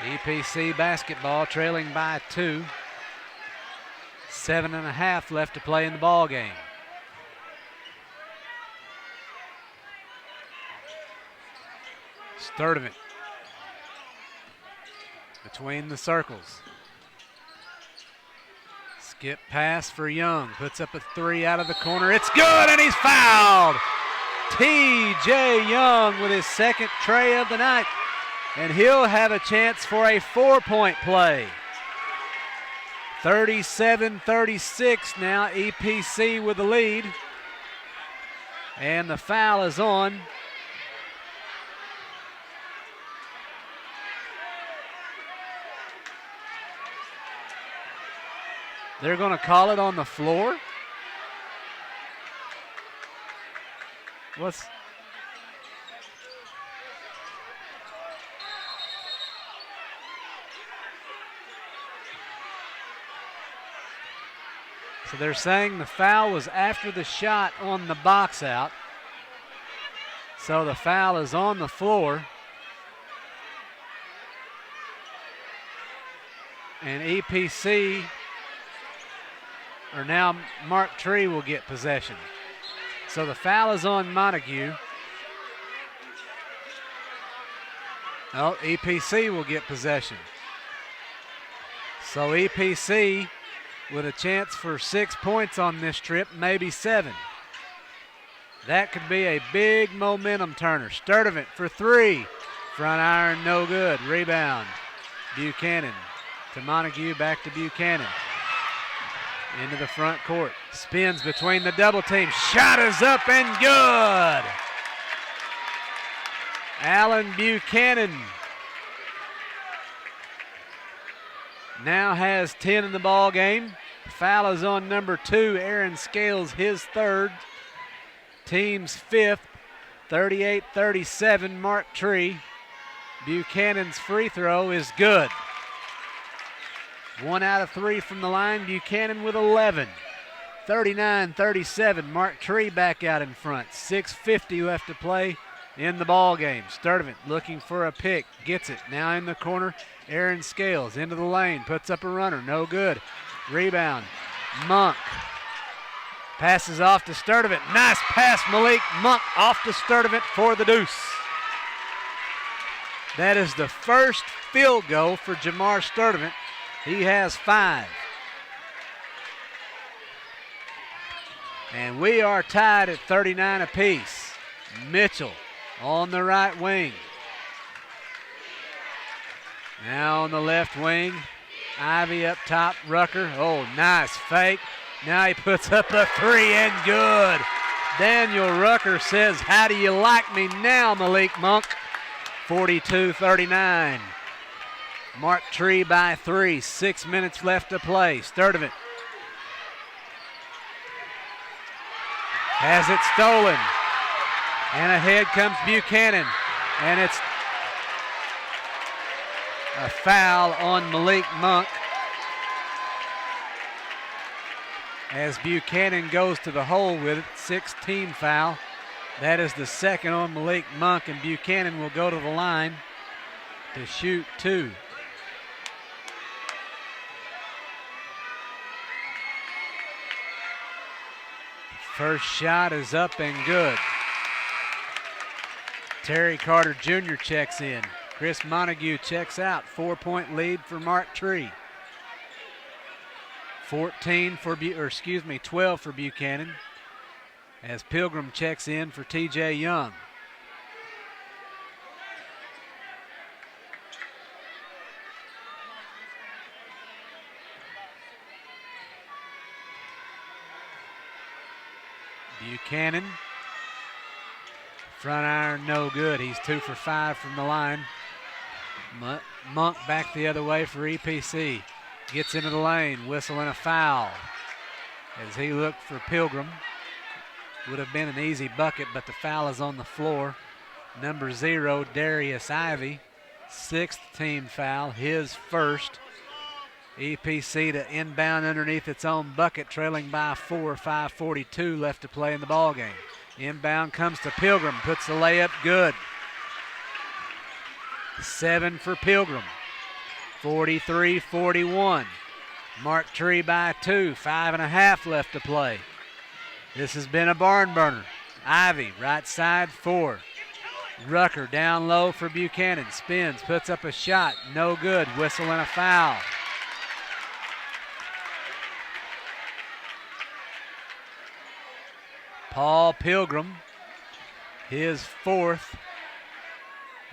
EPC basketball trailing by 2. 7.5 left to play in the ball game. Sturdivant between the circles. Skip pass for Young. Puts up a 3 out of the corner. It's good, and he's fouled. T.J. Young with his second tray of the night. And he'll have a chance for a 4-point play. 37-36 now, EPC with the lead. And the foul is on. They're going to call it on the floor. So they're saying the foul was after the shot on the box out. So the foul is on the floor. And EPC now Mark Tree will get possession. So the foul is on Montague. Oh, EPC will get possession. So EPC with a chance for 6 points on this trip, maybe 7. That could be a big momentum turner. Sturdivant for 3. Front iron, no good. Rebound. Buchanan to Montague, back to Buchanan. Into the front court. Spins between the double team. Shot is up and good. Alan Buchanan now has 10 in the ball game. Foul is on number 2, Aaron Scales, his 3rd. Team's 5th, 38-37, Mark Tree. Buchanan's free throw is good. 1 out of 3 from the line. Buchanan with 11. 39-37, Mark Tree back out in front. 6:50 left to play in the ball game. Sturdivant looking for a pick, gets it. Now in the corner, Aaron Scales into the lane, puts up a runner, no good. Rebound, Monk. Passes off to Sturdivant. Nice pass, Malik Monk off to Sturdivant for the deuce. That is the first field goal for Jamar Sturdivant. He has 5. And we are tied at 39 apiece. Mitchell on the right wing. Now on the left wing, Ivy up top, Rucker. Oh, nice fake. Now he puts up a 3 and good. Daniel Rucker says, how do you like me now, Malik Monk? 42-39. Mark Tree by 3, 6 minutes left to play. Sturdivant has it stolen. And ahead comes Buchanan. And it's a foul on Malik Monk as Buchanan goes to the hole with it. 6-team foul. That is the second on Malik Monk, and Buchanan will go to the line to shoot 2. First shot is up and good. Terry Carter Jr. checks in. Chris Montague checks out. 4-point lead for Mark Tree. 12 for Buchanan as Pilgrim checks in for TJ Young. Buchanan, front iron, no good. He's 2 for 5 from the line. Monk back the other way for EPC. Gets into the lane, whistle and a foul. As he looked for Pilgrim. Would have been an easy bucket, but the foul is on the floor. Number 0, Darius Ivy. 6th team foul, his first. EPC to inbound underneath its own bucket, trailing by 4, 5:42 left to play in the ball game. Inbound comes to Pilgrim, puts the layup good. 7 for Pilgrim. 43-41. Mark Tree by 2, 5.5 left to play. This has been a barn burner. Ivy, right side, 4. Rucker down low for Buchanan. Spins, puts up a shot, no good. Whistle and a foul. Paul Pilgrim, his 4th.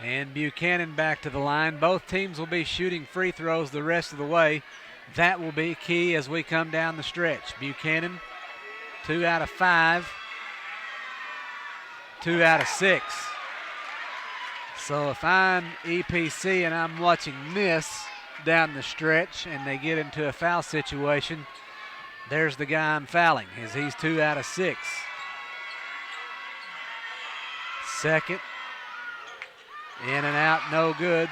And Buchanan back to the line. Both teams will be shooting free throws the rest of the way. That will be key as we come down the stretch. Buchanan, 2 out of 5, 2 out of 6. So if I'm EPC and I'm watching this down the stretch and they get into a foul situation, there's the guy I'm fouling, as he's 2 out of 6. Second, in and out, no good.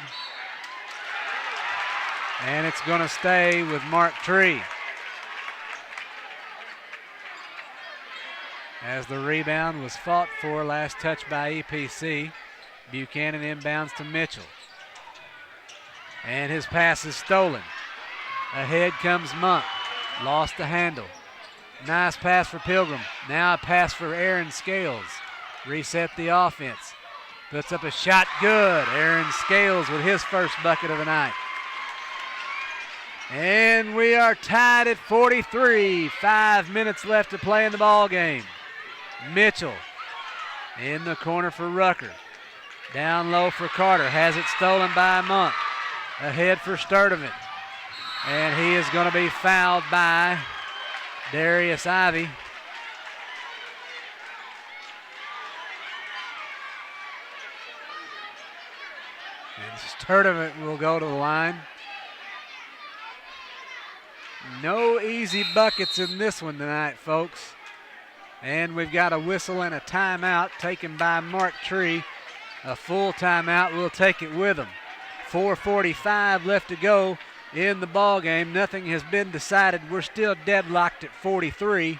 And it's going to stay with Mark Tree. As the rebound was fought for, last touch by EPC. Buchanan inbounds to Mitchell. And his pass is stolen. Ahead comes Monk. Lost the handle. Nice pass for Pilgrim. Now a pass for Aaron Scales. Reset the offense. Puts up a shot, good. Aaron Scales with his first bucket of the night. And we are tied at 43. 5 minutes left to play in the ball game. Mitchell in the corner for Rucker. Down low for Carter. Has it stolen by Monk. Ahead for Sturdivant. And he is going to be fouled by Darius Ivey. And Sturdivant will go to the line. No easy buckets in this one tonight, folks. And we've got a whistle and a timeout taken by Mark Tree. A full timeout, we'll take it with him. 4:45 left to go in the ball game. Nothing has been decided. We're still deadlocked at 43.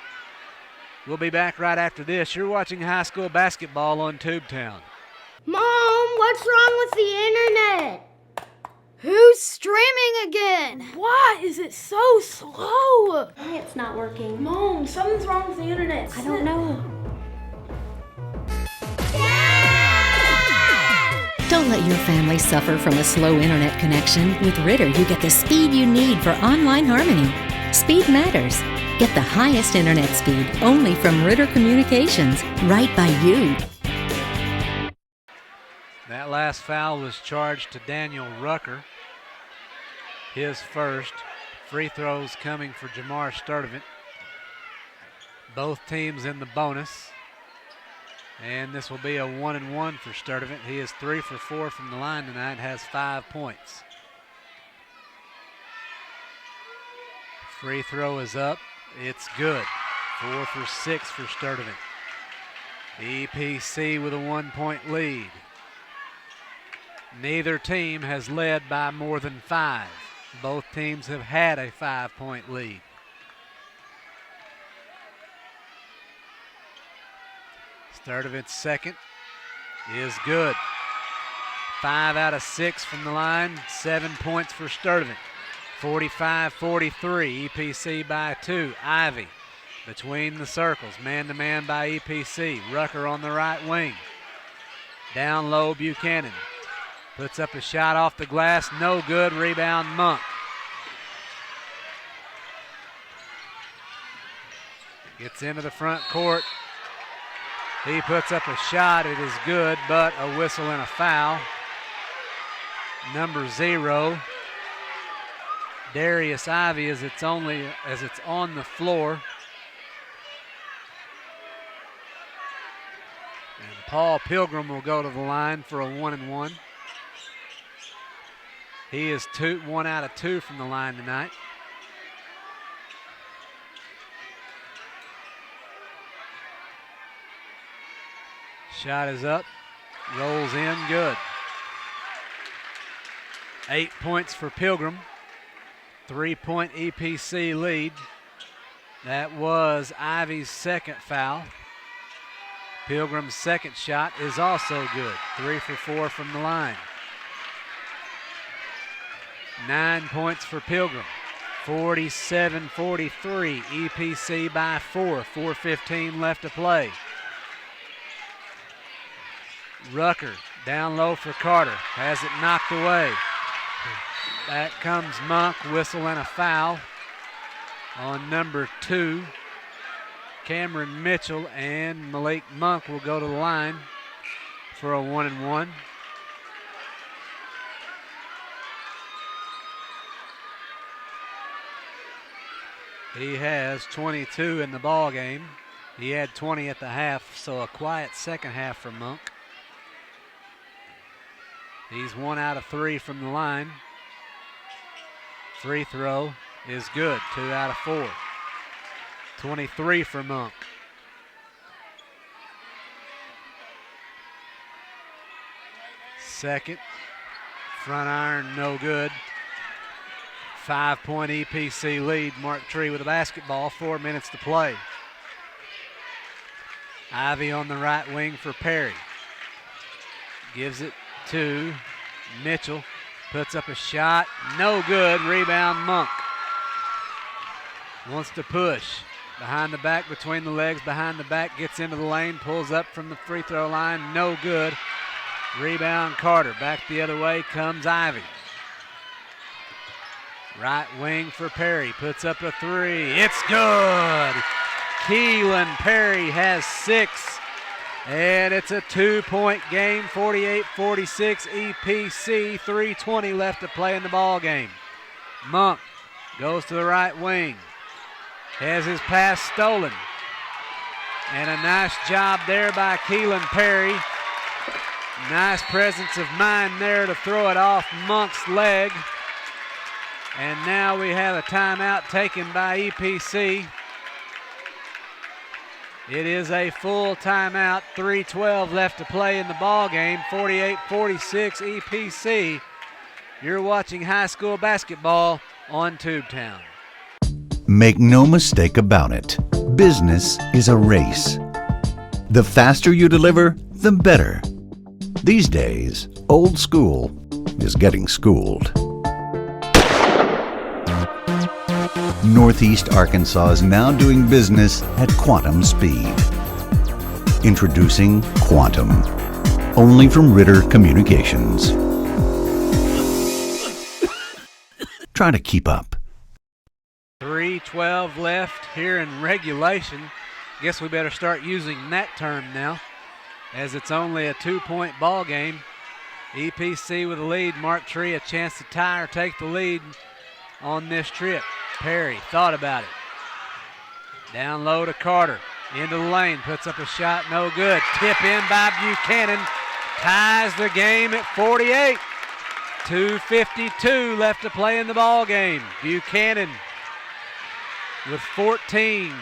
We'll be back right after this. You're watching high school basketball on Tubetown. Mom, what's wrong with the internet? Who's streaming again? Why is it so slow? It's not working. Mom, something's wrong with the internet. I don't know. Don't let your family suffer from a slow internet connection. With Ritter, you get the speed you need for online harmony. Speed matters. Get the highest internet speed only from Ritter Communications, right by you. That last foul was charged to Daniel Rucker. His first. Free throws coming for Jamar Sturdivant. Both teams in the bonus. And this will be a 1-and-1 for Sturdivant. He is 3 for 4 from the line tonight, has 5 points. Free throw is up. It's good. 4 for 6 for Sturdivant. EPC with a 1-point lead. Neither team has led by more than 5. Both teams have had a 5-point lead. Sturdivant's second is good. 5 out of 6 from the line, 7 points for Sturdivant. 45-43, EPC by 2. Ivy between the circles, man-to-man by EPC. Rucker on the right wing. Down low, Buchanan. Puts up a shot off the glass, no good. Rebound, Monk. Gets into the front court. He puts up a shot, it is good, but a whistle and a foul. Number 0, Darius Ivey, as it's on the floor. And Paul Pilgrim will go to the line for a 1-and-1. He is 1 out of 2 from the line tonight. Shot is up, rolls in, good. 8 points for Pilgrim. 3-point EPC lead. That was Ivy's second foul. Pilgrim's second shot is also good. 3 for 4 from the line. 9 points for Pilgrim. 47-43, EPC by 4. 4:15 left to play. Rucker down low for Carter. Has it knocked away. Back comes Monk. Whistle and a foul on number 2. Cameron Mitchell and Malik Monk will go to the line for a 1-and-1. He has 22 in the ball game. He had 20 at the half, so a quiet second half for Monk. He's 1 out of 3 from the line. Free throw is good, 2 out of 4. 23 for Monk. Second, front iron, no good. 5-point EPC lead. Mark Tree with a basketball, 4 minutes to play. Ivy on the right wing for Perry. Gives it to Mitchell. Puts up a shot, no good. Rebound, Monk. Wants to push. Behind the back, between the legs, behind the back, gets into the lane, pulls up from the free throw line, no good. Rebound Carter, back the other way comes Ivy. Right wing for Perry, puts up a three, it's good! Keelan Perry has 6, and it's a 2-point game, 48-46 EPC, 3:20 left to play in the ball game. Monk goes to the right wing, has his pass stolen, and a nice job there by Keelan Perry. Nice presence of mind there to throw it off Monk's leg. And now we have a timeout taken by EPC. It is a full timeout, 3:12 left to play in the ball game, 48-46 EPC. You're watching high school basketball on Tubetown. Make no mistake about it, business is a race. The faster you deliver, the better. These days, old school is getting schooled. Northeast Arkansas is now doing business at quantum speed. Introducing Quantum, only from Ritter Communications. Try to keep up. 3:12 left here in regulation. Guess we better start using that term now, as it's only a 2-point ball game. EPC with a lead. Mark Tree a chance to tie or take the lead on this trip. Perry thought about it. Down low to Carter. Into the lane. Puts up a shot. No good. Tip in by Buchanan. Ties the game at 48. 2:52 left to play in the ball game. Buchanan with 14.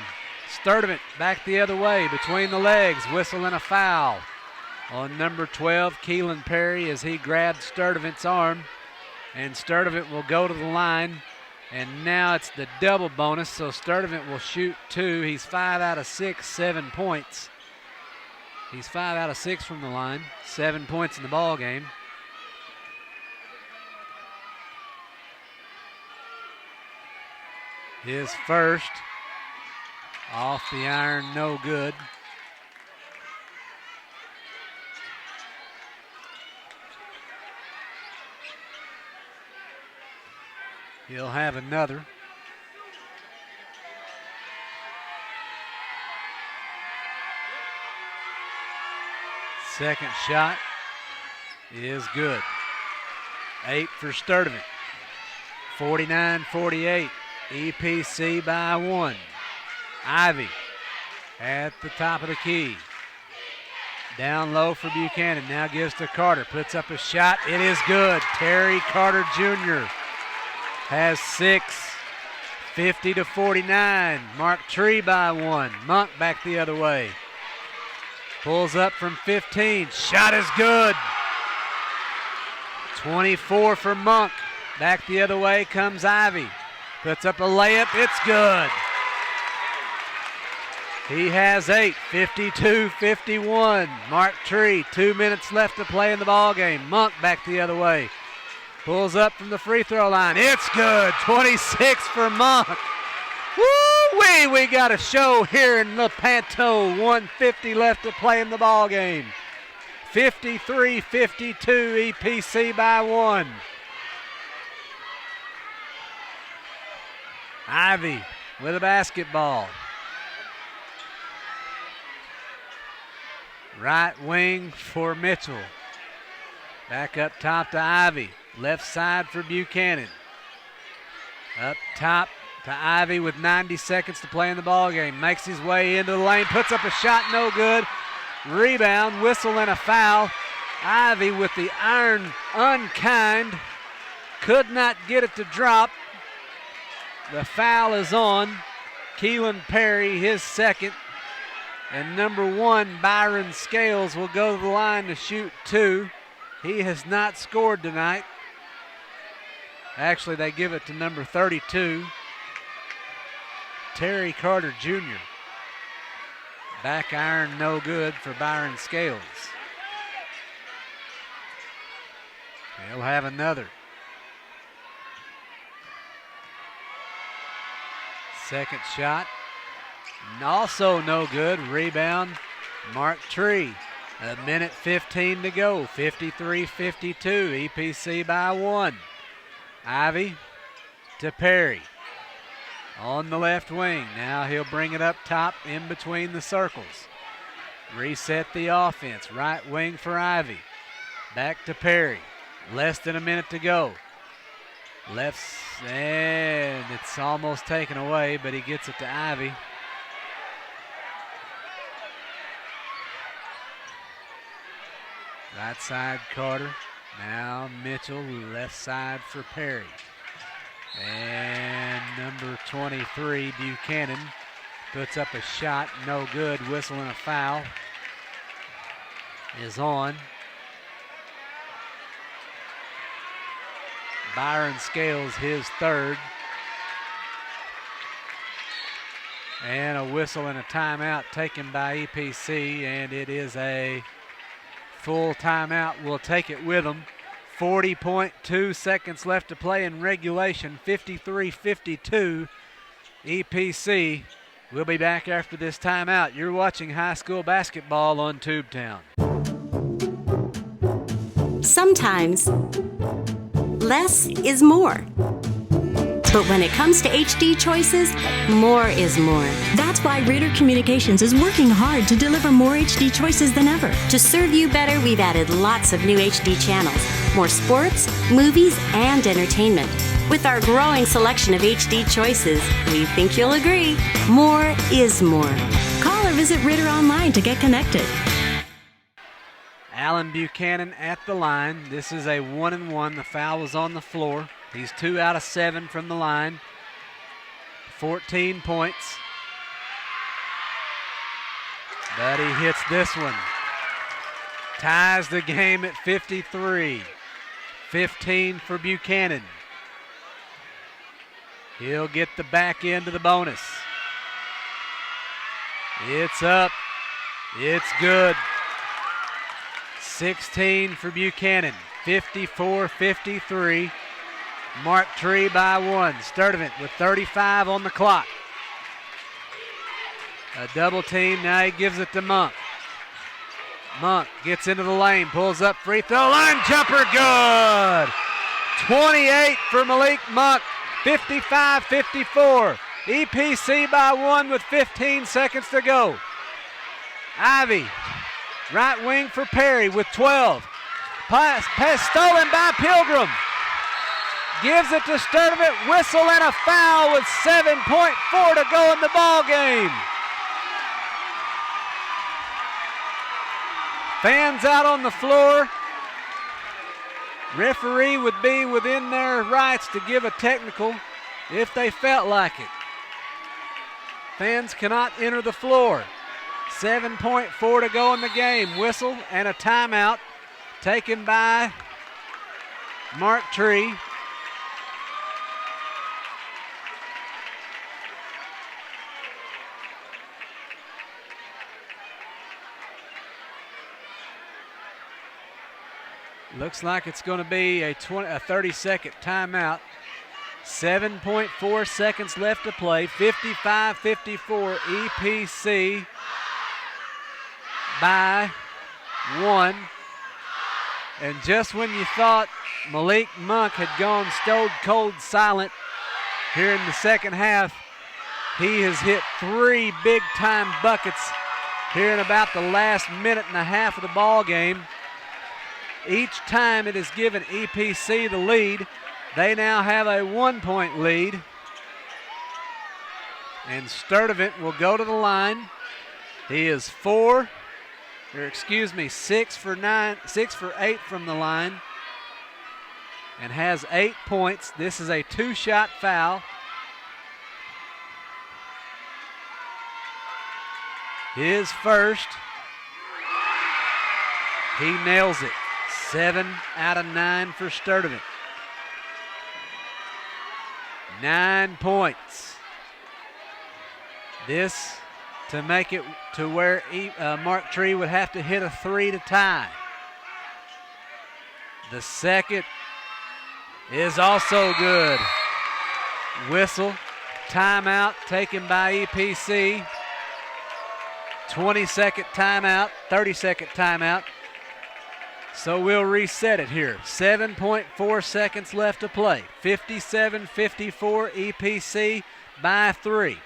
Sturdivant back the other way between the legs. Whistle and a foul on number 12, Keelan Perry, as he grabbed Sturdivant's arm. And Sturdivant will go to the line. And now it's the double bonus, so Sturdivant will shoot 2. He's 5 out of 6, 7 points. He's 5 out of 6 from the line, 7 points in the ball game. His first, off the iron, no good. He'll have another. Second shot is good. 8 for Sturdivant. 49-48. EPC by 1. Ivy at the top of the key. Down low for Buchanan. Now gives to Carter. Puts up a shot. It is good. Terry Carter Jr. has 6. 50-49. Mark Tree by 1. Monk back the other way. Pulls up from 15. Shot is good. 24 for Monk. Back the other way comes Ivy. Puts up a layup. It's good. He has 8. 52-51. Mark Tree. 2 minutes left to play in the ball game. Monk back the other way. Pulls up from the free throw line. It's good. 26 for Monk. Woo-wee! We got a show here in Lepanto. 1:50 left to play in the ball game. 53-52. EPC by 1. Ivy with a basketball. Right wing for Mitchell. Back up top to Ivy. Left side for Buchanan. Up top to Ivy with 90 seconds to play in the ball game. Makes his way into the lane. Puts up a shot. No good. Rebound. Whistle and a foul. Ivy with the iron unkind. Could not get it to drop. The foul is on Keelan Perry, his second. And number 1, Byron Scales, will go to the line to shoot 2. He has not scored tonight. Actually, they give it to number 32, Terry Carter Jr. Back iron no good for Byron Scales. He'll have another. Second shot Also no good. Rebound, Mark Tree. 1:15 to go. 53-52. EPC by 1. Ivy to Perry. On the left wing. Now he'll bring it up top in between the circles. Reset the offense. Right wing for Ivy. Back to Perry. Less than a minute to go. Left, and it's almost taken away, but he gets it to Ivy. Right side Carter. Now Mitchell, left side for Perry. And number 23, Buchanan, puts up a shot, no good. Whistle and a foul is on. Byron Scales, his third. And a whistle and a timeout taken by EPC, and it is a full timeout. We'll take it with them. 40.2 seconds left to play in regulation. 53-52. EPC. We'll be back after this timeout. You're watching high school basketball on Tubetown. Sometimes less is more. But when it comes to HD choices, more is more. That's why Ritter Communications is working hard to deliver more HD choices than ever. To serve you better, we've added lots of new HD channels, more sports, movies, and entertainment. With our growing selection of HD choices, we think you'll agree, more is more. Call or visit Ritter online to get connected. Alan Buchanan at the line. This is a 1-and-1. The foul was on the floor. He's 2 out of 7 from the line. 14 points. But he hits this one. Ties the game at 53. 15 for Buchanan. He'll get the back end of the bonus. It's up. It's good. 16 for Buchanan. 54-53. Mark Tree by 1. Sturdivant with 35 on the clock. A double team. Now he gives it to Monk. Monk gets into the lane. Pulls up. Free throw line. Jumper good. 28 for Malik Monk. 55-54. EPC by 1 with 15 seconds to go. Ivy. Right wing for Perry with 12. Pass stolen by Pilgrim. Gives it to Sturdivant. Whistle and a foul with 7.4 to go in the ball game. Fans out on the floor. Referee would be within their rights to give a technical if they felt like it. Fans cannot enter the floor. 7.4 to go in the game. Whistle and a timeout taken by Mark Tree. Looks like it's going to be a 30-second timeout. 7.4 seconds left to play. 55-54 EPC by 1. And just when you thought Malik Monk had gone stone cold silent here in the second half, he has hit 3 big-time buckets here in about the last minute and a half of the ball game. Each time it has given EPC the lead. They now have a 1-point lead. And Sturdivant will go to the line. He is 6 for 8 from the line. And has 8 points. This is a 2-shot foul. His first. He nails it. 7 out of 9 for Sturdivant. 9 points. This to make it to where Mark Tree would have to hit a 3 to tie. The second is also good. Whistle, timeout taken by EPC. 20-second timeout, 30-second timeout. So we'll reset it here. 7.4 seconds left to play. 57-54 EPC by 3.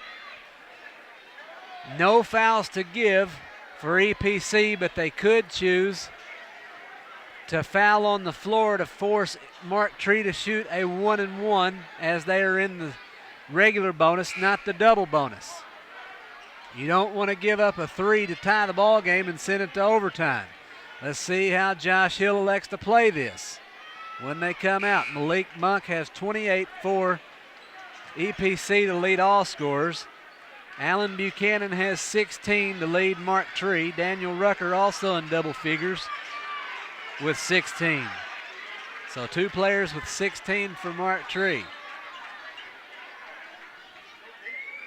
No fouls to give for EPC, but they could choose to foul on the floor to force Mark Tree to shoot a 1-and-1 as they are in the regular bonus, not the double bonus. You don't want to give up a 3 to tie the ball game and send it to overtime. Let's see how Josh Hill elects to play this when they come out. Malik Monk has 28 for EPC to lead all scorers. Alan Buchanan has 16 to lead Mark Tree. Daniel Rucker also in double figures with 16. So 2 players with 16 for Mark Tree.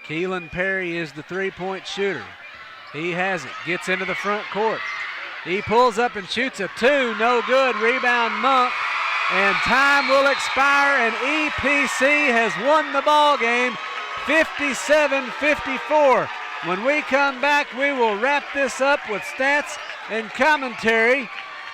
Keelan Perry is the 3-point shooter. He has it, gets into the front court. He pulls up and shoots a 2, no good. Rebound Monk, and time will expire, and EPC has won the ball game 57-54. When we come back, we will wrap this up with stats and commentary.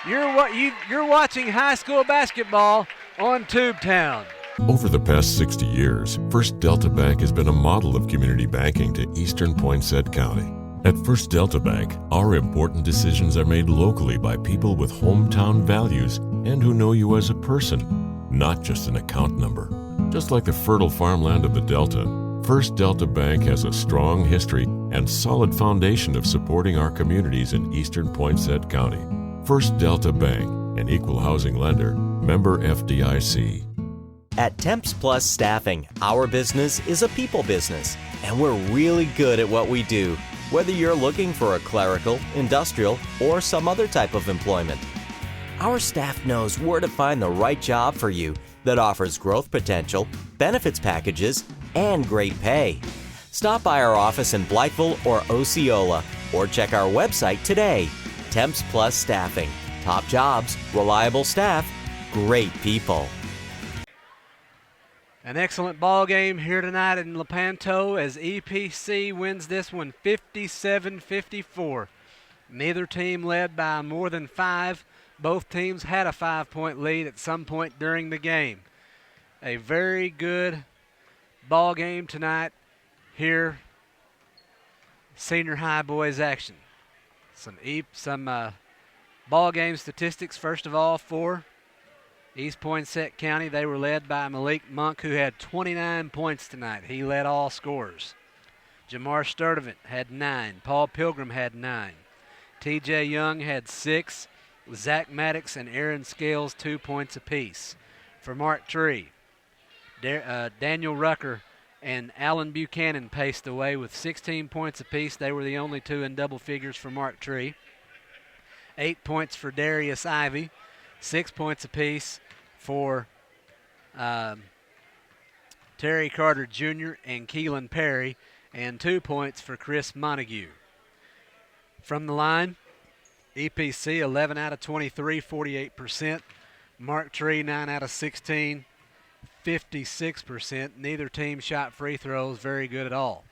You're watching high school basketball on Tubetown. Over the past 60 years, First Delta Bank has been a model of community banking to Eastern Poinsett County. At First Delta Bank, our important decisions are made locally by people with hometown values and who know you as a person, not just an account number. Just like the fertile farmland of the Delta, First Delta Bank has a strong history and solid foundation of supporting our communities in Eastern Poinsett County. First Delta Bank, an equal housing lender, member FDIC. At Temps Plus Staffing, our business is a people business, and we're really good at what we do, whether you're looking for a clerical, industrial, or some other type of employment. Our staff knows where to find the right job for you that offers growth potential, benefits packages, and great pay. Stop by our office in Blytheville or Osceola, or check our website today. Temps Plus Staffing. Top jobs, reliable staff, great people. An excellent ball game here tonight in Lepanto as EPC wins this one 57-54. Neither team led by more than 5. Both teams had a 5-point lead at some point during the game. A very good ball game tonight here. Senior high boys action. Some ball game statistics first of all for East Poinsett County. They were led by Malik Monk, who had 29 points tonight. He led all scorers. Jamar Sturdivant had 9. Paul Pilgrim had 9. TJ Young had 6. Zach Maddox and Aaron Scales 2 points apiece. For Mark Tree, Daniel Rucker and Alan Buchanan paced away with 16 points apiece. They were the only 2 in double figures for Mark Tree. 8 points for Darius Ivy. 6 points apiece for Terry Carter Jr. and Keelan Perry, and 2 points for Chris Montague. From the line, EPC 11 out of 23, 48%. Mark Tree 9 out of 16, 56%. Neither team shot free throws very good at all.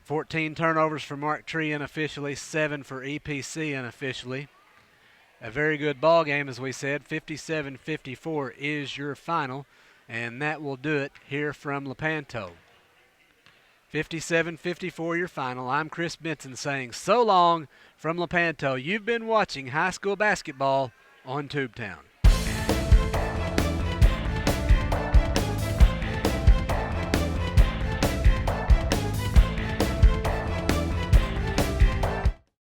14 turnovers for Mark Tree unofficially, 7 for EPC unofficially. A very good ball game, as we said. 57-54 is your final, and that will do it here from Lepanto. 57-54 your final. I'm Chris Benson saying so long from Lepanto. You've been watching high school basketball on Tubetown.